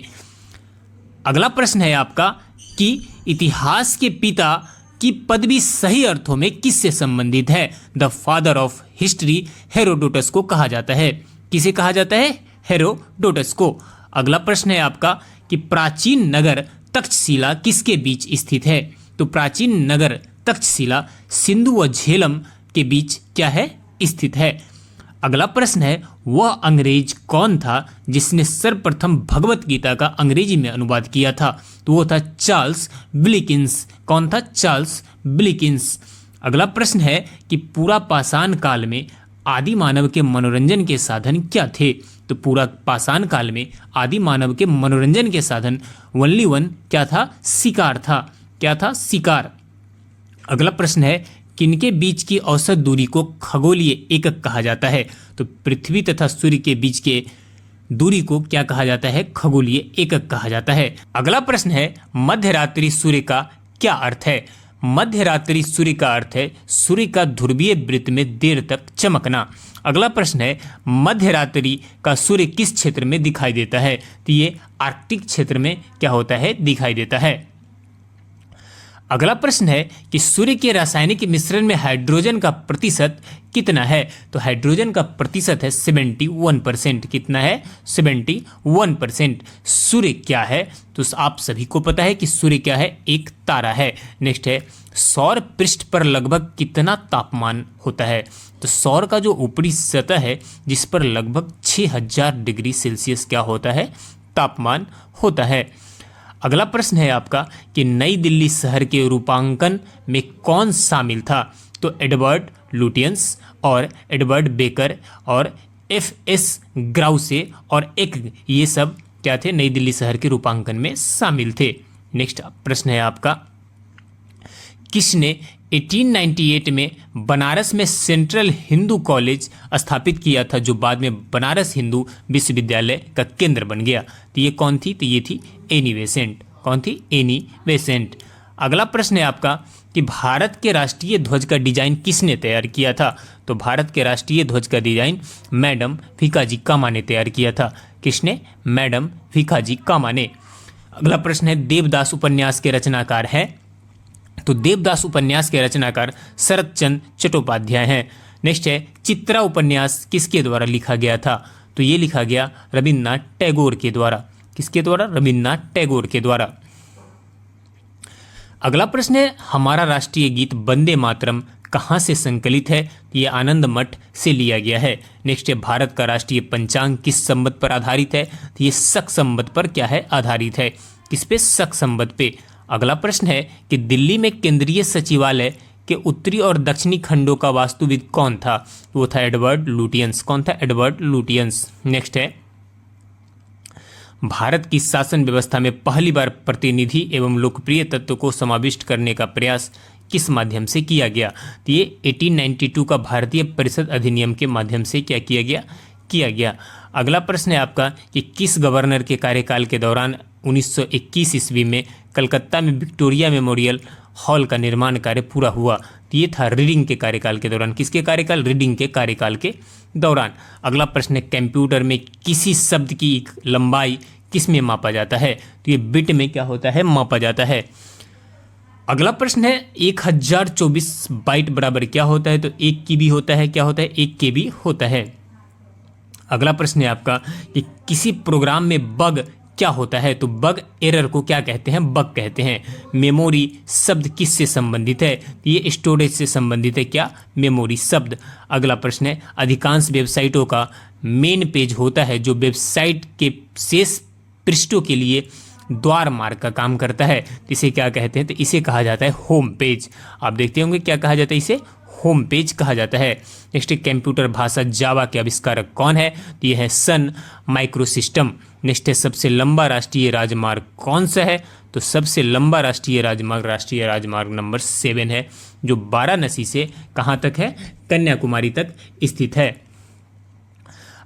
अगला प्रश्न है आपका कि इतिहास के पिता की पदवी सही अर्थों में किससे संबंधित है? The father of history Herodotus को कहा जाता है। किसे कहा जाता है? हेरोडोटस को। अगला प्रश्न है आपका कि प्राचीन नगर तक्षशिला किसके बीच स्थित है? तो प्राचीन नगर तक्षशिला सिंधु व झेलम के बीच क्या है? स्थित है। अगला प्रश्न है, वह अंग्रेज कौन था जिसने सर्वप्रथम भगवत गीता का अंग्रेजी में अनुवाद किया था? तो वो था चार्ल्स विल्किंस। कौन था? Charles Wilkins. अगला प्रश्न है कि पूरा पाषाण काल में आदि मानव के मनोरंजन के साधन क्या थे? तो पूरा पाषाण काल में आदि मानव के मनोरंजन के साधन ओनली वन क्या था? शिकार था। क्या था? शिकार। अगला प्रश्न है, किनके बीच की औसत दूरी को खगोलीय एकक कहा जाता है? तो पृथ्वी तथा सूर्य के बीच के दूरी को क्या कहा जाता है? खगोलीय एकक कहा जाता है। अगला प्रश्न है, मध्यरात्रि सूर्य का क्या अर्थ है? मध्यरात्रि सूर्य का अर्थ है सूर्य का ध्रुवीय वृत्त में देर तक चमकना। अगला प्रश्न है, मध्यरात्रि का सूर्य किस क्षेत्र में दिखाई देता है? तो ये आर्कटिक क्षेत्र में क्या होता है? दिखाई देता है। अगला प्रश्न है कि सूर्य के रासायनिक मिश्रण में हाइड्रोजन का प्रतिशत कितना है? तो हाइड्रोजन का प्रतिशत है 71%। कितना है? 71%। सूर्य क्या है? तो आप सभी को पता है कि सूर्य क्या है? एक तारा है। नेक्स्ट है, सौर पृष्ठ पर लगभग कितना तापमान होता है? तो सौर का जो ऊपरी सतह है जिस पर लगभग 6000 डिग्री सेल्सियस क्या होता है? तापमान होता है। अगला प्रश्न है आपका कि नई दिल्ली शहर के रूपांकन में कौन शामिल था? तो एडवर्ड लुटियंस और एडवर्ड बेकर और एफ.एस. ग्राउसे और एक, ये सब क्या थे? नई दिल्ली शहर के रूपांकन में शामिल थे। नेक्स्ट प्रश्न है आपका, किसने 1898 में बनारस में सेंट्रल हिंदू कॉलेज स्थापित किया था जो बाद में बनारस हिंदू विश्वविद्यालय का केंद्र बन गया? तो ये कौन थी? तो ये थी एनी बेसेंट। कौन थी? Annie Besant. अगला प्रश्न है आपका कि भारत के राष्ट्रीय ध्वज का डिजाइन किसने तैयार किया था? तो भारत के राष्ट्रीय ध्वज का डिजाइन मैडम भीखाजी कामा ने तैयार किया था। किसने? मैडम भीखाजी कामा ने। अगला प्रश्न है, देवदास उपन्यास के रचनाकार हैं? तो देवदास उपन्यास के रचनाकार शरत चंद्र चट्टोपाध्याय हैं। नेक्स्ट है, चित्रा उपन्यास किसके द्वारा लिखा गया था? तो ये लिखा गया रविन्द्रनाथ टैगोर के द्वारा। किसके द्वारा? रविन्द्रनाथ टैगोर के द्वारा। अगला प्रश्न है, हमारा राष्ट्रीय गीत वंदे मातरम कहाँ से संकलित है? ये आनंद मठ से लिया गया है। नेक्स्ट है, भारत का राष्ट्रीय पंचांग किस संवत पर आधारित है? तो ये शक संवत पर क्या है? आधारित है। किस पे? शक संवत पे। अगला प्रश्न है कि दिल्ली में केंद्रीय सचिवालय के उत्तरी और दक्षिणी खंडों का वास्तुविद कौन था? वो था एडवर्ड लुटियंस। कौन था? Edward Lutyens. नेक्स्ट है, भारत की शासन व्यवस्था में पहली बार प्रतिनिधि एवं लोकप्रिय तत्व को समाविष्ट करने का प्रयास किस माध्यम से किया गया? तो ये 1892 का भारतीय परिषद अधिनियम के माध्यम से क्या किया गया। अगला प्रश्न है आपका कि किस गवर्नर के कार्यकाल के दौरान 1921 ईस्वी में कलकत्ता में विक्टोरिया मेमोरियल हॉल का निर्माण कार्य पूरा हुआ? तो ये था रीडिंग के कार्यकाल के दौरान। किसके कार्यकाल? रीडिंग के कार्यकाल के दौरान। अगला प्रश्न है कंप्यूटर में किसी शब्द की लंबाई किस में मापा जाता है? तो ये बिट में क्या होता है? मापा जाता है। अगला प्रश्न है 1024 बाइट बराबर क्या होता है? तो 1 KB होता है। क्या होता है? 1 KB होता है। अगला प्रश्न है आपका कि किसी प्रोग्राम में बग क्या होता है? तो बग एरर को क्या कहते हैं? बग कहते हैं। मेमोरी शब्द किस से संबंधित है? तो ये स्टोरेज से संबंधित है। क्या? मेमोरी शब्द। अगला प्रश्न है अधिकांश वेबसाइटों का मेन पेज होता है जो वेबसाइट के शेष पृष्ठों के लिए द्वार मार्ग का काम करता है। तो इसे क्या कहते हैं? तो इसे कहा जाता है होम पेज। आप देखते होंगे क्या कहा जाता है? इसे होम पेज कहा जाता है। नेक्स्ट कंप्यूटर भाषा जावा के आविष्कारक कौन है? तो ये है सन माइक्रोसिस्टम। नेक्स्ट है सबसे लंबा राष्ट्रीय राजमार्ग कौन सा है? तो सबसे लंबा राष्ट्रीय राजमार्ग नंबर 7 है, जो वाराणसी से कहाँ तक है? कन्याकुमारी तक स्थित है।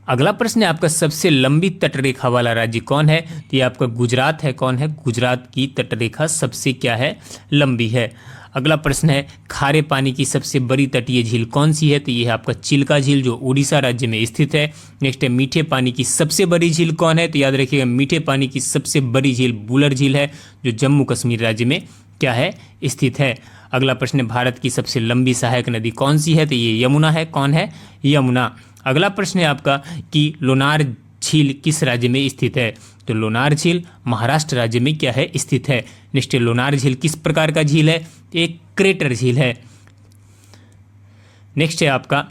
अगला प्रश्न है आपका सबसे लंबी तटरेखा वाला राज्य कौन है? तो ये आपका गुजरात है। कौन है? गुजरात की तटरेखा सबसे क्या है? लंबी है। अगला प्रश्न है खारे पानी की सबसे बड़ी तटीय झील कौन सी है? तो ये है आपका चिल्का झील, जो उड़ीसा राज्य में स्थित है। नेक्स्ट है मीठे पानी की सबसे बड़ी झील कौन है? तो याद रखिएगा मीठे पानी की सबसे बड़ी झील बुलर झील है, जो जम्मू कश्मीर राज्य में क्या है? स्थित है। अगला प्रश्न है भारत की सबसे लंबी सहायक नदी कौन सी है? तो ये यमुना है। कौन है? यमुना। अगला प्रश्न है आपका कि लोनार झील किस राज्य में स्थित है? तो लोनार झील महाराष्ट्र राज्य में क्या है? स्थित है। नेक्स्ट लोनार झील किस प्रकार का झील है? एक क्रेटर झील है। नेक्स्ट है आपका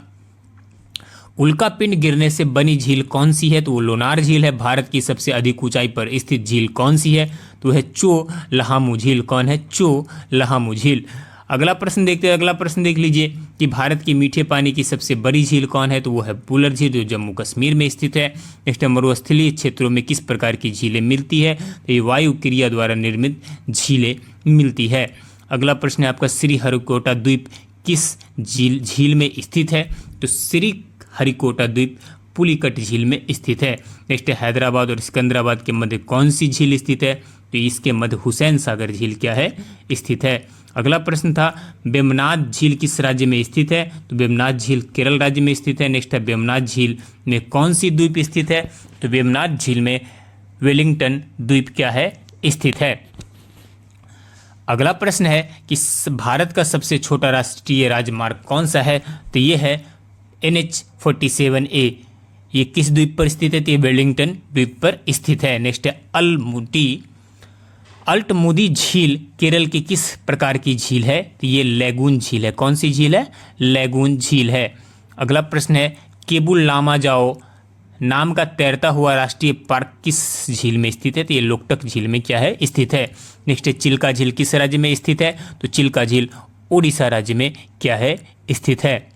उल्कापिंड गिरने से बनी झील कौन सी है? तो वो लोनार झील है। भारत की सबसे अधिक ऊंचाई पर स्थित झील कौन सी है? तो है चो लहामू झील। कौन है? चो लहामू झील। अगला प्रश्न देखते हैं। अगला प्रश्न देख लीजिए कि भारत की मीठे पानी की सबसे बड़ी झील कौन है? तो वो है बुलर झील, जो जम्मू कश्मीर में स्थित है। नेक्स्ट मरुस्थलीय क्षेत्रों में किस प्रकार की झीलें मिलती है? तो ये वायु क्रिया द्वारा निर्मित झीलें मिलती है। अगला प्रश्न है आपका श्रीहरिकोटा द्वीप किस झील में स्थित है? तो श्रीहरिकोटा द्वीप पुलिकट झील में स्थित है। नेक्स्ट हैदराबाद और सिकंदराबाद के मध्य कौन सी झील स्थित है? तो इसके मध्य हुसैन सागर झील क्या है? स्थित है। अगला प्रश्न था वेमनाथ झील किस राज्य में स्थित है? तो वेमनाथ झील केरल राज्य में स्थित है। नेक्स्ट है वेमनाथ झील में कौन सी द्वीप स्थित है? तो वेमनाथ झील में वेलिंगटन द्वीप क्या है? स्थित है। अगला प्रश्न है कि भारत का सबसे छोटा राष्ट्रीय राजमार्ग कौन सा है? तो ये है NH-47A। ये किस द्वीप पर स्थित है? तो ये वेलिंगटन द्वीप पर स्थित है। नेक्स्ट है अल्टमुदी झील केरल की किस प्रकार की झील है? तो ये लैगून झील है। कौन सी झील है? लैगून झील है। अगला प्रश्न है केबुल लामाजाओ नाम का तैरता हुआ राष्ट्रीय पार्क किस झील में स्थित है? तो ये लोकटक झील में क्या है? स्थित है। नेक्स्ट है चिल्का झील किस राज्य में स्थित है? तो चिल्का झील उड़ीसा राज्य में क्या है? स्थित है।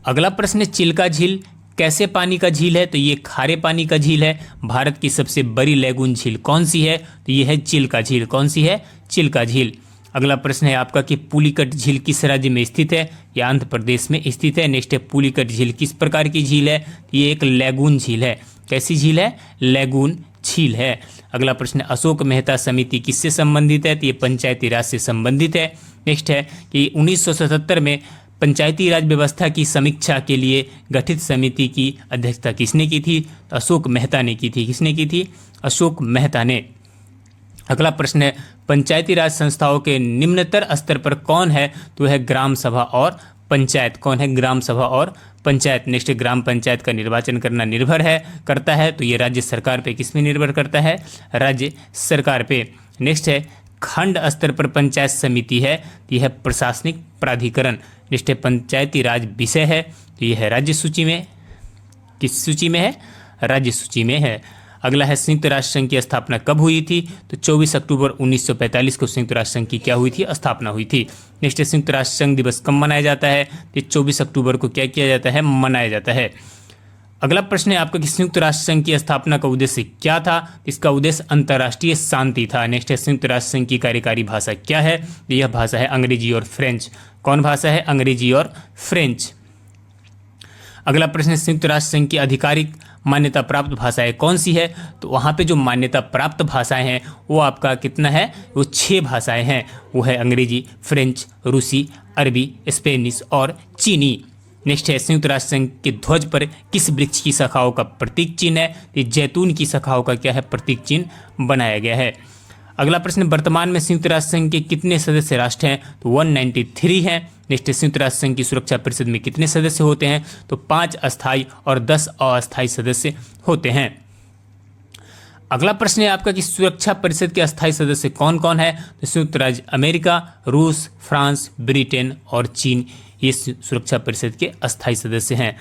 अगला प्रश्न है चिल्का झील कैसे पानी का झील है? तो ये खारे पानी का झील है। भारत की सबसे बड़ी लैगून झील कौन सी है? तो ये है चिल्का झील। कौन सी है? चिल्का झील। अगला प्रश्न है आपका कि पुलिकट झील किस राज्य में स्थित है? यह आंध्र प्रदेश में स्थित है। नेक्स्ट है पुलिकट झील किस प्रकार की झील है? ये एक लैगून झील है। कैसी झील है? लैगून झील है। अगला प्रश्न है अशोक मेहता समिति किससे संबंधित है? तो ये पंचायती राज से संबंधित है। नेक्स्ट है कि 1977 में पंचायती राज व्यवस्था की समीक्षा के लिए गठित समिति की अध्यक्षता किसने की थी? तो अशोक मेहता ने की थी। किसने की थी? अशोक मेहता ने। अगला प्रश्न है पंचायती राज संस्थाओं के निम्नतर स्तर पर कौन है? तो है ग्राम सभा और पंचायत। कौन है? ग्राम सभा और पंचायत। नेक्स्ट ग्राम पंचायत का निर्वाचन करना करता है तो ये राज्य सरकार पे किस में निर्भर करता है? राज्य सरकार पे। नेक्स्ट है खंड स्तर पर पंचायत समिति है तो यह है प्रशासनिक प्राधिकरण। नेक्स्ट है पंचायती राज विषय है तो यह है राज्य सूची में। किस सूची में है? राज्य सूची में है। अगला है संयुक्त राष्ट्र संघ की स्थापना कब हुई थी? तो 24 अक्टूबर 1945 को संयुक्त राष्ट्र संघ की क्या हुई थी? स्थापना हुई थी। नेक्स्ट है संयुक्त राष्ट्र संघ दिवस कब मनाया जाता है? तो 24 अक्टूबर को क्या किया जाता है? मनाया जाता है। अगला प्रश्न है आपका कि संयुक्त राष्ट्र संघ की स्थापना का उद्देश्य क्या था? इसका उद्देश्य अंतर्राष्ट्रीय शांति था। नेक्स्ट है संयुक्त राष्ट्र संघ की कार्यकारी भाषा क्या है? यह भाषा है अंग्रेजी और फ्रेंच। कौन भाषा है? अंग्रेजी और फ्रेंच। अगला प्रश्न है संयुक्त राष्ट्र संघ की आधिकारिक मान्यता प्राप्त भाषाएं कौन सी है? तो वहाँ पे जो मान्यता प्राप्त भाषाएं हैं वो आपका कितना है? वो 6 भाषाएं हैं। वो है अंग्रेजी, फ्रेंच, रूसी, अरबी, स्पेनिश और चीनी। नेक्स्ट है संयुक्त राष्ट्र संघ के ध्वज पर किस वृक्ष की शाखाओं का प्रतीक चिन्ह है? ये जैतून की शाखाओं का क्या है? प्रतीक चिन्ह बनाया गया है। अगला प्रश्न, वर्तमान में संयुक्त राष्ट्र संघ के कितने सदस्य राष्ट्र हैं? तो 193 हैं। नेक्स्ट, संयुक्त राष्ट्र संघ की सुरक्षा परिषद में कितने सदस्य होते हैं? तो 5 अस्थायी और 10 अस्थायी सदस्य होते हैं। अगला प्रश्न है आपका कि सुरक्षा परिषद के अस्थायी सदस्य कौन कौन है? तो संयुक्त राज्य अमेरिका, रूस, फ्रांस, ब्रिटेन और चीन ये सुरक्षा परिषद के अस्थायी सदस्य हैं।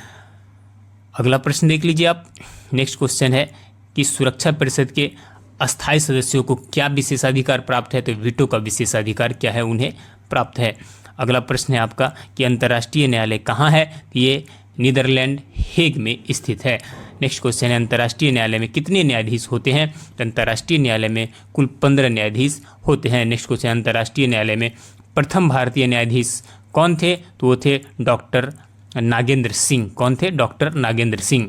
अगला प्रश्न देख लीजिए आप। नेक्स्ट क्वेश्चन है कि सुरक्षा परिषद के अस्थायी सदस्यों को क्या विशेषाधिकार प्राप्त है? तो वीटो का विशेषाधिकार क्या है? उन्हें प्राप्त है। अगला प्रश्न है आपका कि अंतर्राष्ट्रीय न्यायालय कहाँ है? ये नीदरलैंड हेग में स्थित है। नेक्स्ट क्वेश्चन है अंतर्राष्ट्रीय न्यायालय में कितने न्यायाधीश होते हैं? तो अंतर्राष्ट्रीय न्यायालय में कुल 15 न्यायाधीश होते हैं। नेक्स्ट क्वेश्चन, अंतर्राष्ट्रीय न्यायालय में प्रथम भारतीय न्यायाधीश कौन थे? तो वो थे डॉक्टर नागेंद्र सिंह। कौन थे? डॉक्टर नागेंद्र सिंह।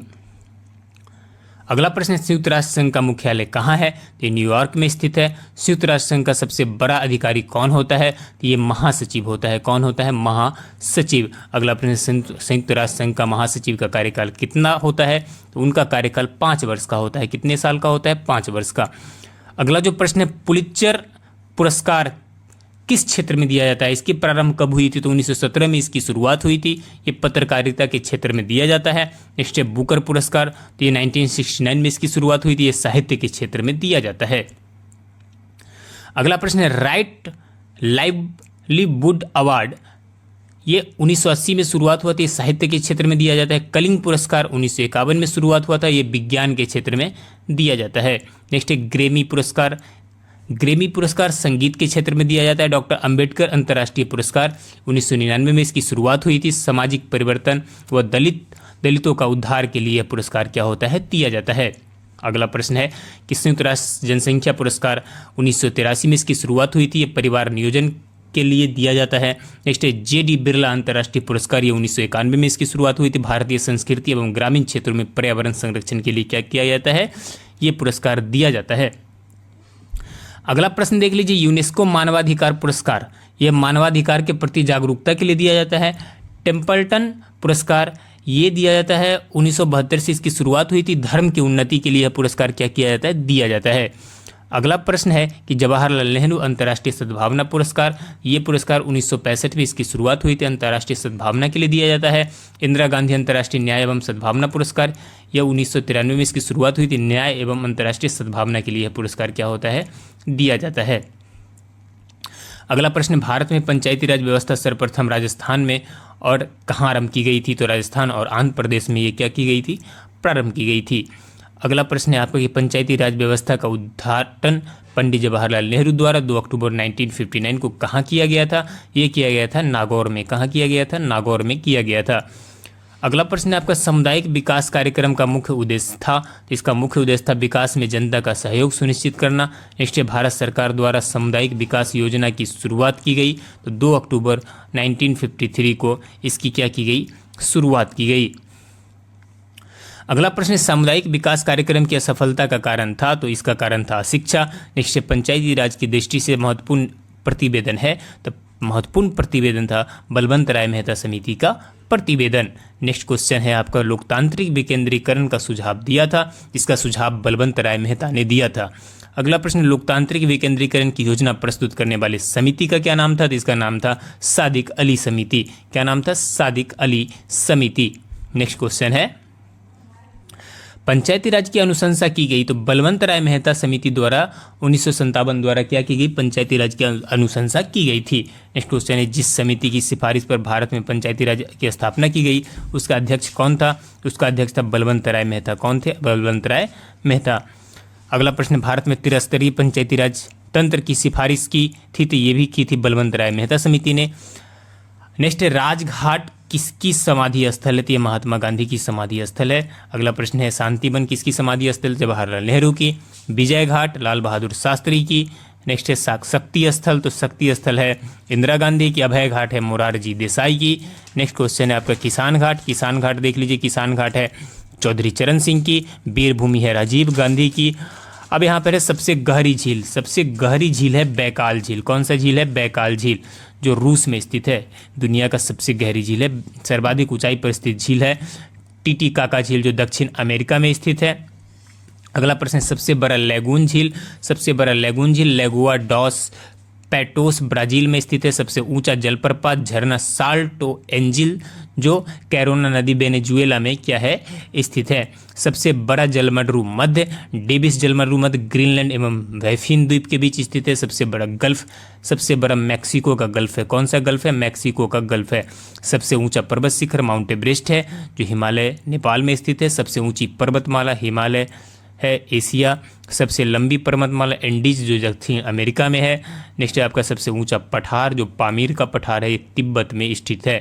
अगला प्रश्न, संयुक्त राष्ट्र संघ का मुख्यालय कहाँ है? तो ये न्यूयॉर्क में स्थित है। संयुक्त राष्ट्र संघ का सबसे बड़ा अधिकारी कौन होता है? तो ये महासचिव होता है। कौन होता है? महासचिव। अगला प्रश्न, संयुक्त राष्ट्र संघ का महासचिव का कार्यकाल कितना होता है? तो उनका कार्यकाल 5 वर्ष का होता है। कितने साल का होता है? 5 वर्ष का। अगला जो प्रश्न है, पुलित्जर पुरस्कार किस क्षेत्र में दिया जाता है? इसकी प्रारंभ कब हुई थी? तो 1917 में इसकी शुरुआत हुई थी। ये पत्रकारिता के क्षेत्र में दिया जाता है। नेक्स्ट है बुकर पुरस्कार, तो ये 1969 में इसकी शुरुआत हुई थी। ये साहित्य के क्षेत्र में दिया जाता है। अगला प्रश्न है राइट लाइवलीवुड अवार्ड, ये 1980 में शुरुआत हुआ था। ये साहित्य के क्षेत्र में दिया जाता है। कलिंग पुरस्कार 1951 में शुरुआत हुआ था। ये विज्ञान के क्षेत्र में दिया जाता है। नेक्स्ट है ग्रेमी पुरस्कार, ग्रेमी पुरस्कार संगीत के क्षेत्र में दिया जाता है। डॉक्टर अंबेडकर अंतर्राष्ट्रीय पुरस्कार 1999 में इसकी शुरुआत हुई थी। सामाजिक परिवर्तन व दलितों का उद्धार के लिए पुरस्कार क्या होता है? दिया जाता है। अगला प्रश्न है कि संयुक्त राष्ट्र जनसंख्या पुरस्कार 1983 में इसकी शुरुआत हुई थी। ये परिवार नियोजन के लिए दिया जाता है। नेक्स्ट है जे.डी. बिरला अंतर्राष्ट्रीय पुरस्कार, ये 1991 में इसकी शुरुआत हुई थी। भारतीय संस्कृति एवं ग्रामीण क्षेत्रों में पर्यावरण संरक्षण के लिए क्या किया जाता है? ये पुरस्कार दिया जाता है। अगला प्रश्न देख लीजिए, यूनेस्को मानवाधिकार पुरस्कार, यह मानवाधिकार के प्रति जागरूकता के लिए दिया जाता है। टेम्पल्टन पुरस्कार ये दिया जाता है 1972 से इसकी शुरुआत हुई थी। धर्म की उन्नति के लिए यह पुरस्कार क्या किया जाता है? दिया जाता है। अगला प्रश्न है कि जवाहरलाल नेहरू अंतर्राष्ट्रीय सद्भावना पुरस्कार, ये पुरस्कार 1965 में इसकी शुरुआत हुई थी। अंतर्राष्ट्रीय सद्भावना के लिए दिया जाता है। इंदिरा गांधी अंतर्राष्ट्रीय न्याय एवं सद्भावना पुरस्कार, यह 1993 में इसकी शुरुआत हुई थी। न्याय एवं अंतर्राष्ट्रीय सद्भावना के लिए यह पुरस्कार क्या होता है? दिया जाता है। अगला प्रश्न, भारत में पंचायती राज व्यवस्था सर्वप्रथम राजस्थान में और कहाँ आरंभ की गई थी? तो राजस्थान और आंध्र प्रदेश में ये क्या की गई थी? प्रारंभ की गई थी। अगला प्रश्न है आपका कि पंचायती राज व्यवस्था का उद्घाटन पंडित जवाहरलाल नेहरू द्वारा 2 अक्टूबर 1959 को कहाँ किया गया था? ये किया गया था नागौर में। कहाँ किया गया था? नागौर में किया गया था। अगला प्रश्न है आपका सामुदायिक विकास कार्यक्रम का मुख्य उद्देश्य था? तो इसका मुख्य उद्देश्य था विकास में जनता का सहयोग सुनिश्चित करना। नेक्स्ट है भारत सरकार द्वारा सामुदायिक विकास योजना की शुरुआत की गई। तो 2 अक्टूबर 1953 को इसकी क्या की गई? शुरुआत की गई। अगला प्रश्न, सामुदायिक विकास कार्यक्रम की असफलता का कारण था? तो इसका कारण था शिक्षा। नेक्स्ट है पंचायती राज की दृष्टि से महत्वपूर्ण प्रतिवेदन है? तो महत्वपूर्ण प्रतिवेदन था बलवंत राय मेहता समिति का प्रतिवेदन। नेक्स्ट क्वेश्चन है आपका लोकतांत्रिक विकेंद्रीकरण का सुझाव दिया था? इसका सुझाव बलवंत राय मेहता ने दिया था। अगला प्रश्न, लोकतांत्रिक विकेंद्रीकरण की योजना प्रस्तुत करने वाले समिति का क्या नाम था? तो इसका नाम था सादिक अली समिति। क्या नाम था? सादिक अली समिति। नेक्स्ट क्वेश्चन है पंचायती राज की अनुशंसा की गई? तो बलवंत राय मेहता समिति द्वारा 1957 द्वारा क्या की गई? पंचायती राज की अनुशंसा की गई थी। नेक्स्ट क्वेश्चन है जिस समिति की सिफारिश पर भारत में पंचायती राज की स्थापना की गई उसका अध्यक्ष कौन था? उसका अध्यक्ष था बलवंत राय मेहता। कौन थे? बलवंत राय मेहता। अगला प्रश्न, भारत में त्रिस्तरीय पंचायती राज तंत्र की सिफारिश की थी? तो ये भी की थी बलवंत राय मेहता समिति ने। नेक्स्ट है राजघाट किसकी समाधि स्थल है? तो ये महात्मा गांधी की समाधि स्थल है। अगला प्रश्न है शांतिवन किसकी समाधि स्थल? जवाहरलाल नेहरू की। विजय घाट लाल बहादुर शास्त्री की। नेक्स्ट है शक्ति स्थल, तो शक्ति स्थल है इंदिरा गांधी की। अभय घाट है मोरारजी देसाई की। नेक्स्ट क्वेश्चन है आपका किसान घाट। किसान घाट देख लीजिए, किसान घाट है चौधरी चरण सिंह की। वीर भूमि है राजीव गांधी की। अब यहाँ पर है सबसे गहरी झील। सबसे गहरी झील है बैकाल झील। कौन सा झील है? बैकाल झील, जो रूस में स्थित है। दुनिया का सबसे गहरी झील है। सर्वाधिक ऊंचाई पर स्थित झील है टीटीकाका झील, जो दक्षिण अमेरिका में स्थित है। अगला प्रश्न है सबसे बड़ा लैगून झील। सबसे बड़ा लैगून झील लेगुआ डॉस पैटोस ब्राजील में स्थित है। सबसे ऊंचा जलप्रपात झरना साल्टो एंजिल, जो कैरोना नदी वेनेजुएला में क्या है? स्थित है। सबसे बड़ा जलमर्रू मध्य डेविस जलमर्रू मध्य ग्रीनलैंड एवं वैफिन द्वीप के बीच स्थित है। सबसे बड़ा गल्फ, सबसे बड़ा मैक्सिको का गल्फ है। कौन सा गल्फ है? मैक्सिको का गल्फ है। सबसे ऊंचा पर्वत शिखर माउंट एवरेस्ट है, जो हिमालय नेपाल में स्थित है। सबसे ऊंची पर्वतमाला हिमालय है एशिया। सबसे लंबी पर्वतमाला एंडीज, जो दक्षिण अमेरिका में है। नेक्स्ट है आपका सबसे ऊंचा पठार, जो पामीर का पठार है, ये तिब्बत में स्थित है।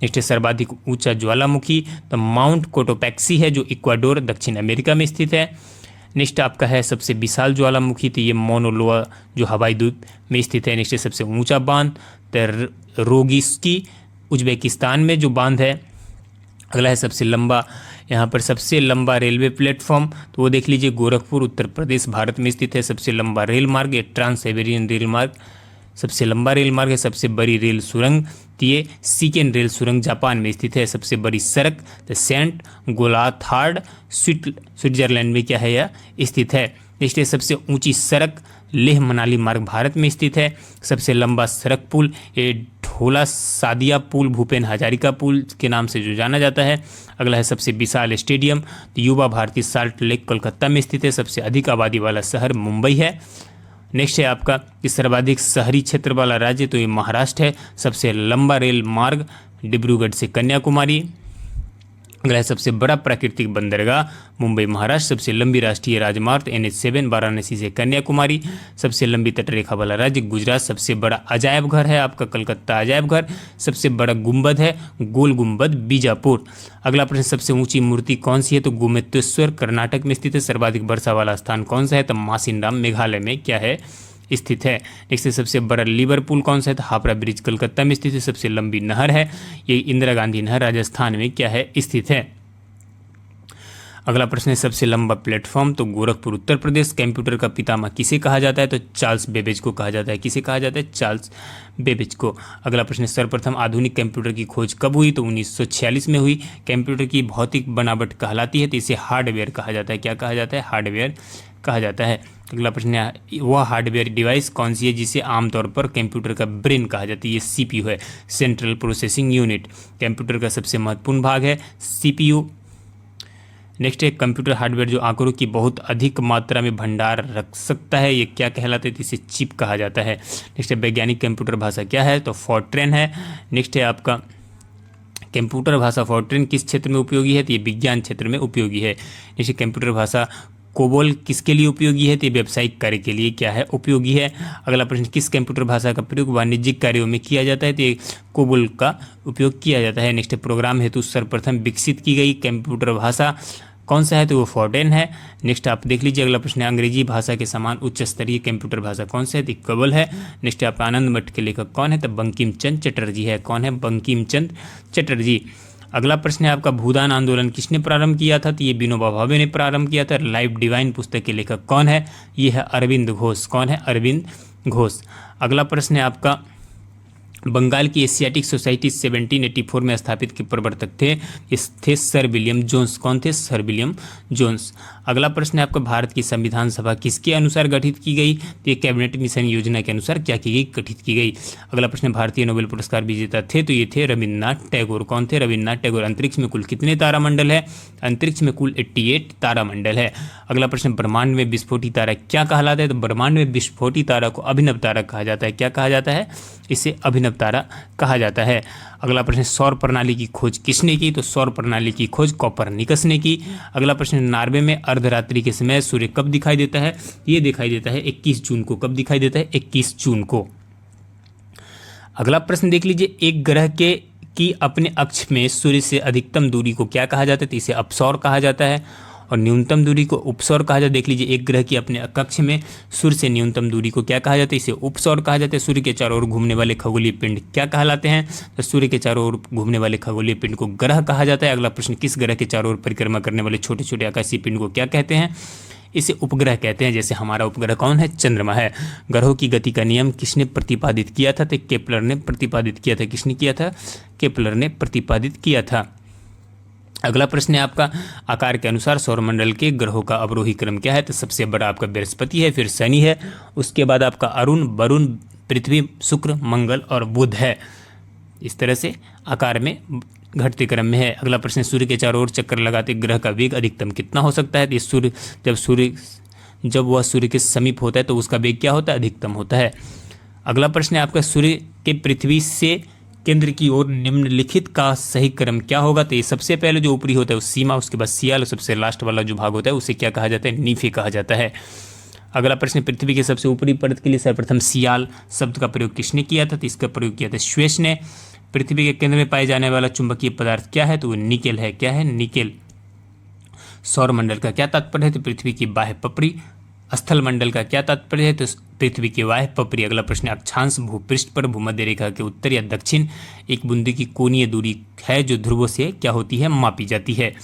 नेक्स्ट है सर्वाधिक ऊंचा ज्वालामुखी, तो माउंट कोटोपैक्सी है, जो इक्वाडोर दक्षिण अमेरिका में स्थित है। नेक्स्ट आपका है सबसे विशाल ज्वालामुखी, तो ये मोनोलोआ, जो हवाई द्वीप में स्थित है। नेक्स्ट है सबसे ऊंचा बांध, तो रोगिस्की उज्बेकिस्तान में जो बांध है। अगला है सबसे लंबा, यहाँ पर सबसे लंबा रेलवे प्लेटफॉर्म, तो वो देख लीजिए गोरखपुर उत्तर प्रदेश भारत में स्थित है। सबसे लंबा रेल मार्ग ये ट्रांस साइबेरियन रेल मार्ग सबसे लंबा रेल मार्ग है। सबसे बड़ी रेल सुरंग, तो ये सिकेन रेल सुरंग जापान में स्थित है। सबसे बड़ी सड़क द सेंट गोलाथार्ड स्विट्जरलैंड में क्या है यह स्थित है। नेक्स्ट है सबसे ऊंची सड़क लेह मनाली मार्ग भारत में स्थित है। सबसे लंबा सड़क पुल ये ढोला सादिया पुल भूपेन हजारिका पुल के नाम से जो जाना जाता है। अगला है सबसे विशाल स्टेडियम, तो युवा भारती साल्ट लेक कोलकाता में स्थित है। सबसे अधिक आबादी वाला शहर मुंबई है। नेक्स्ट है आपका कि सर्वाधिक शहरी क्षेत्र वाला राज्य, तो ये महाराष्ट्र है। सबसे लंबा रेल मार्ग डिब्रूगढ़ से कन्याकुमारी। अगला है सबसे बड़ा प्राकृतिक बंदरगाह मुंबई महाराष्ट्र। सबसे लंबी राष्ट्रीय राजमार्ग NH7 वाराणसी से कन्याकुमारी। सबसे लंबी तटरेखा वाला राज्य गुजरात। सबसे बड़ा अजायब घर है आपका कलकत्ता अजायब घर। सबसे बड़ा गुंबद है गोल गुंबद बीजापुर। अगला प्रश्न सबसे ऊंची मूर्ति कौन सी है? तो गोमतेश्वर कर्नाटक में स्थित है। सर्वाधिक वर्षा वाला स्थान कौन सा है? तो मासिनराम मेघालय में क्या है? स्थित है। नेक्स्ट सबसे बड़ा लीवर पुल कौन सा है? तो हावड़ा ब्रिज कलकत्ता में स्थित है। सबसे लंबी नहर है ये इंदिरा गांधी नहर राजस्थान में क्या है? स्थित है। अगला प्रश्न है सबसे लंबा प्लेटफॉर्म, तो गोरखपुर उत्तर प्रदेश। कंप्यूटर का पितामह किसे कहा जाता है? तो चार्ल्स बेबेज को कहा जाता है। किसे कहा जाता है? चार्ल्स बेबेज को। अगला प्रश्न है सर्वप्रथम आधुनिक कंप्यूटर की खोज कब हुई? तो 1946 में हुई। कंप्यूटर की भौतिक बनावट कहलाती है, तो इसे हार्डवेयर कहा जाता है। क्या कहा जाता है? हार्डवेयर कहा जाता है। अगला प्रश्न है वह हार्डवेयर डिवाइस कौन सी है जिसे आमतौर पर कंप्यूटर का ब्रेन कहा जाता है? ये CPU है, सेंट्रल प्रोसेसिंग यूनिट। कंप्यूटर का सबसे महत्वपूर्ण भाग है CPU। नेक्स्ट है कंप्यूटर हार्डवेयर जो आंकड़ों की बहुत अधिक मात्रा में भंडार रख सकता है, ये क्या कहलाता है? तो इसे चिप कहा जाता है। नेक्स्ट है वैज्ञानिक कंप्यूटर भाषा क्या है? तो फॉर्ट्रेन है। नेक्स्ट है आपका कंप्यूटर भाषा फॉर्ट्रेन किस क्षेत्र में उपयोगी है? तो ये विज्ञान क्षेत्र में उपयोगी है। जैसे कंप्यूटर भाषा कोबोल किसके लिए उपयोगी है? तो ये व्यावसायिक कार्य के लिए क्या है? उपयोगी है। अगला प्रश्न किस कंप्यूटर भाषा का प्रयोग वाणिज्यिक कार्यों में किया जाता है? तो ये कोबोल का उपयोग किया जाता है। नेक्स्ट प्रोग्राम हेतु सर्वप्रथम विकसित की गई कंप्यूटर भाषा कौन सा है? तो वो फॉर्ट्रेन है। नेक्स्ट आप देख लीजिए अगला प्रश्न है अंग्रेजी भाषा के समान उच्च स्तरीय कंप्यूटर भाषा कौन सा है? तो कोबोल है। नेक्स्ट आप आनंद मठ के लेखक कौन है? तो बंकिम चंद्र चटर्जी है। कौन है? बंकिम चंद्र चटर्जी। अगला प्रश्न है आपका भूदान आंदोलन किसने प्रारंभ किया था? तो ये विनोबा भावे ने प्रारंभ किया था। लाइफ डिवाइन पुस्तक के लेखक कौन है? ये है अरविंद घोष। कौन है? अरविंद घोष। अगला प्रश्न है आपका बंगाल की एशियाटिक सोसाइटी 1784 में स्थापित के प्रवर्तक थे सर विलियम जोन्स। कौन थे? Sir William Jones. अगला प्रश्न है आपका भारत की संविधान सभा किसके अनुसार गठित की गई? तो ये कैबिनेट मिशन योजना के अनुसार क्या की गई? गठित की गई। अगला प्रश्न भारतीय नोबेल पुरस्कार विजेता थे, तो ये थे रविन्द्रनाथ टैगोर। कौन थे? रविन्द्रनाथ टैगोर। अंतरिक्ष में कुल कितने तारामंडल है? अंतरिक्ष में कुल 88 तारामंडल है। अगला प्रश्न ब्रह्मांड में विस्फोटी तारा क्या कहलाता है? तो ब्रह्मांड में विस्फोटी तारा को अभिनव तारा कहा जाता है। क्या कहा जाता है? इसे अभिनव तारा कहा जाता है। अगला प्रश्न सौर प्रणाली की खोज किसने की? तो सौर प्रणाली की खोज कोपरनिकस ने की। अगला प्रश्न नॉर्वे में अर्धरात्रि के समय सूर्य कब दिखाई देता है? ये दिखाई देता है 21 जून को। कब दिखाई देता है? 21 जून को। अगला प्रश्न देख लीजिए एक ग्रह के कि अपने अक्ष में सूर्य से अधिकतम दूरी को क्या कहा जाता है, तो इसे अपसौर कहा जाता है, और न्यूनतम दूरी को उपसौर कहा जाता है। देख लीजिए, एक ग्रह की अपने कक्ष में सूर्य से न्यूनतम दूरी को क्या कहा जाता है, इसे उपसौर कहा जाता है। सूर्य के चारों ओर घूमने वाले खगोलीय पिंड क्या कहलाते हैं, तो सूर्य के चारों ओर घूमने वाले खगोलीय पिंड को ग्रह कहा जाता है। अगला प्रश्न, किस ग्रह के चारों ओर परिक्रमा करने वाले छोटे छोटे आकाशीय पिंड को क्या कहते हैं, इसे उपग्रह कहते हैं। जैसे हमारा उपग्रह कौन है, चंद्रमा है। ग्रहों की गति का नियम किसने प्रतिपादित किया था, तो केपलर ने प्रतिपादित किया था। किसने किया था, केपलर ने प्रतिपादित किया था। अगला प्रश्न है आपका, आकार के अनुसार सौरमंडल के ग्रहों का अवरोही क्रम क्या है, तो सबसे बड़ा आपका बृहस्पति है, फिर शनि है, उसके बाद आपका अरुण, वरुण, पृथ्वी, शुक्र, मंगल और बुध है। इस तरह से आकार में घटते क्रम में है। अगला प्रश्न, सूर्य के चारों ओर चक्कर लगाते ग्रह का वेग अधिकतम कितना हो सकता है, तो जब वह सूर्य के समीप होता है तो उसका वेग क्या होता है, अधिकतम होता है। अगला प्रश्न है आपका, सूर्य के पृथ्वी से केंद्र की ओर निम्नलिखित का सही क्रम क्या होगा, तो ये सबसे पहले जो ऊपरी होता है उस सीमा, उसके बाद सियाल, और सबसे लास्ट वाला जो भाग होता है उसे क्या कहा जाता है, नीफे कहा जाता है। अगला प्रश्न, पृथ्वी के सबसे ऊपरी परत के लिए सर्वप्रथम सियाल शब्द का प्रयोग किसने किया था, तो इसका प्रयोग किया था श्वेश ने। पृथ्वी के केंद्र में पाए जाने वाला चुंबकीय पदार्थ क्या है, तो वो निकेल है। क्या है, निकेल। सौरमंडल का क्या तात्पर्य है, तो पृथ्वी की बाह्य पपड़ी। स्थल मंडल का क्या तात्पर्य है, तो पृथ्वी की बाह्य पपड़ी। अगला प्रश्न, अक्षांश भूपृष्ठ पर भूमध्य रेखा के उत्तर या दक्षिण एक बिंदु की कोणीय दूरी है जो ध्रुवों से क्या होती है, मापी जाती है।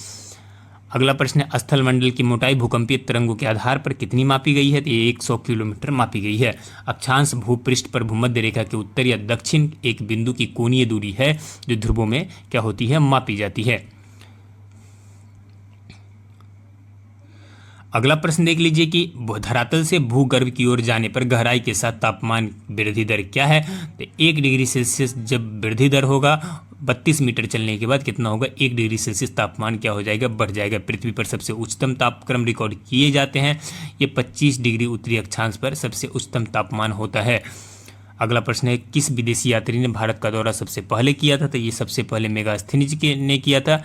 अगला प्रश्न है, स्थल मंडल की मोटाई भूकंपीय तरंगों के आधार पर कितनी मापी गई है, तो ये 100 किलोमीटर मापी गई है। अक्षांश भूपृष्ठ पर भूमध्य रेखा के उत्तर या दक्षिण एक बिंदु की कोणीय दूरी है जो ध्रुवों में क्या होती है, मापी जाती है। अगला प्रश्न देख लीजिए कि धरातल से भूगर्भ की ओर जाने पर गहराई के साथ तापमान वृद्धि दर क्या है, तो 1 डिग्री सेल्सियस जब वृद्धि दर होगा 32 मीटर चलने के बाद कितना होगा, 1 डिग्री सेल्सियस तापमान क्या हो जाएगा, बढ़ जाएगा। पृथ्वी पर सबसे उच्चतम तापक्रम रिकॉर्ड किए जाते हैं, ये 25 डिग्री उत्तरी अक्षांश पर सबसे उच्चतम तापमान होता है। अगला प्रश्न है, किस विदेशी यात्री ने भारत का दौरा सबसे पहले किया था, तो ये सबसे पहले मेगास्थनीज ने किया था।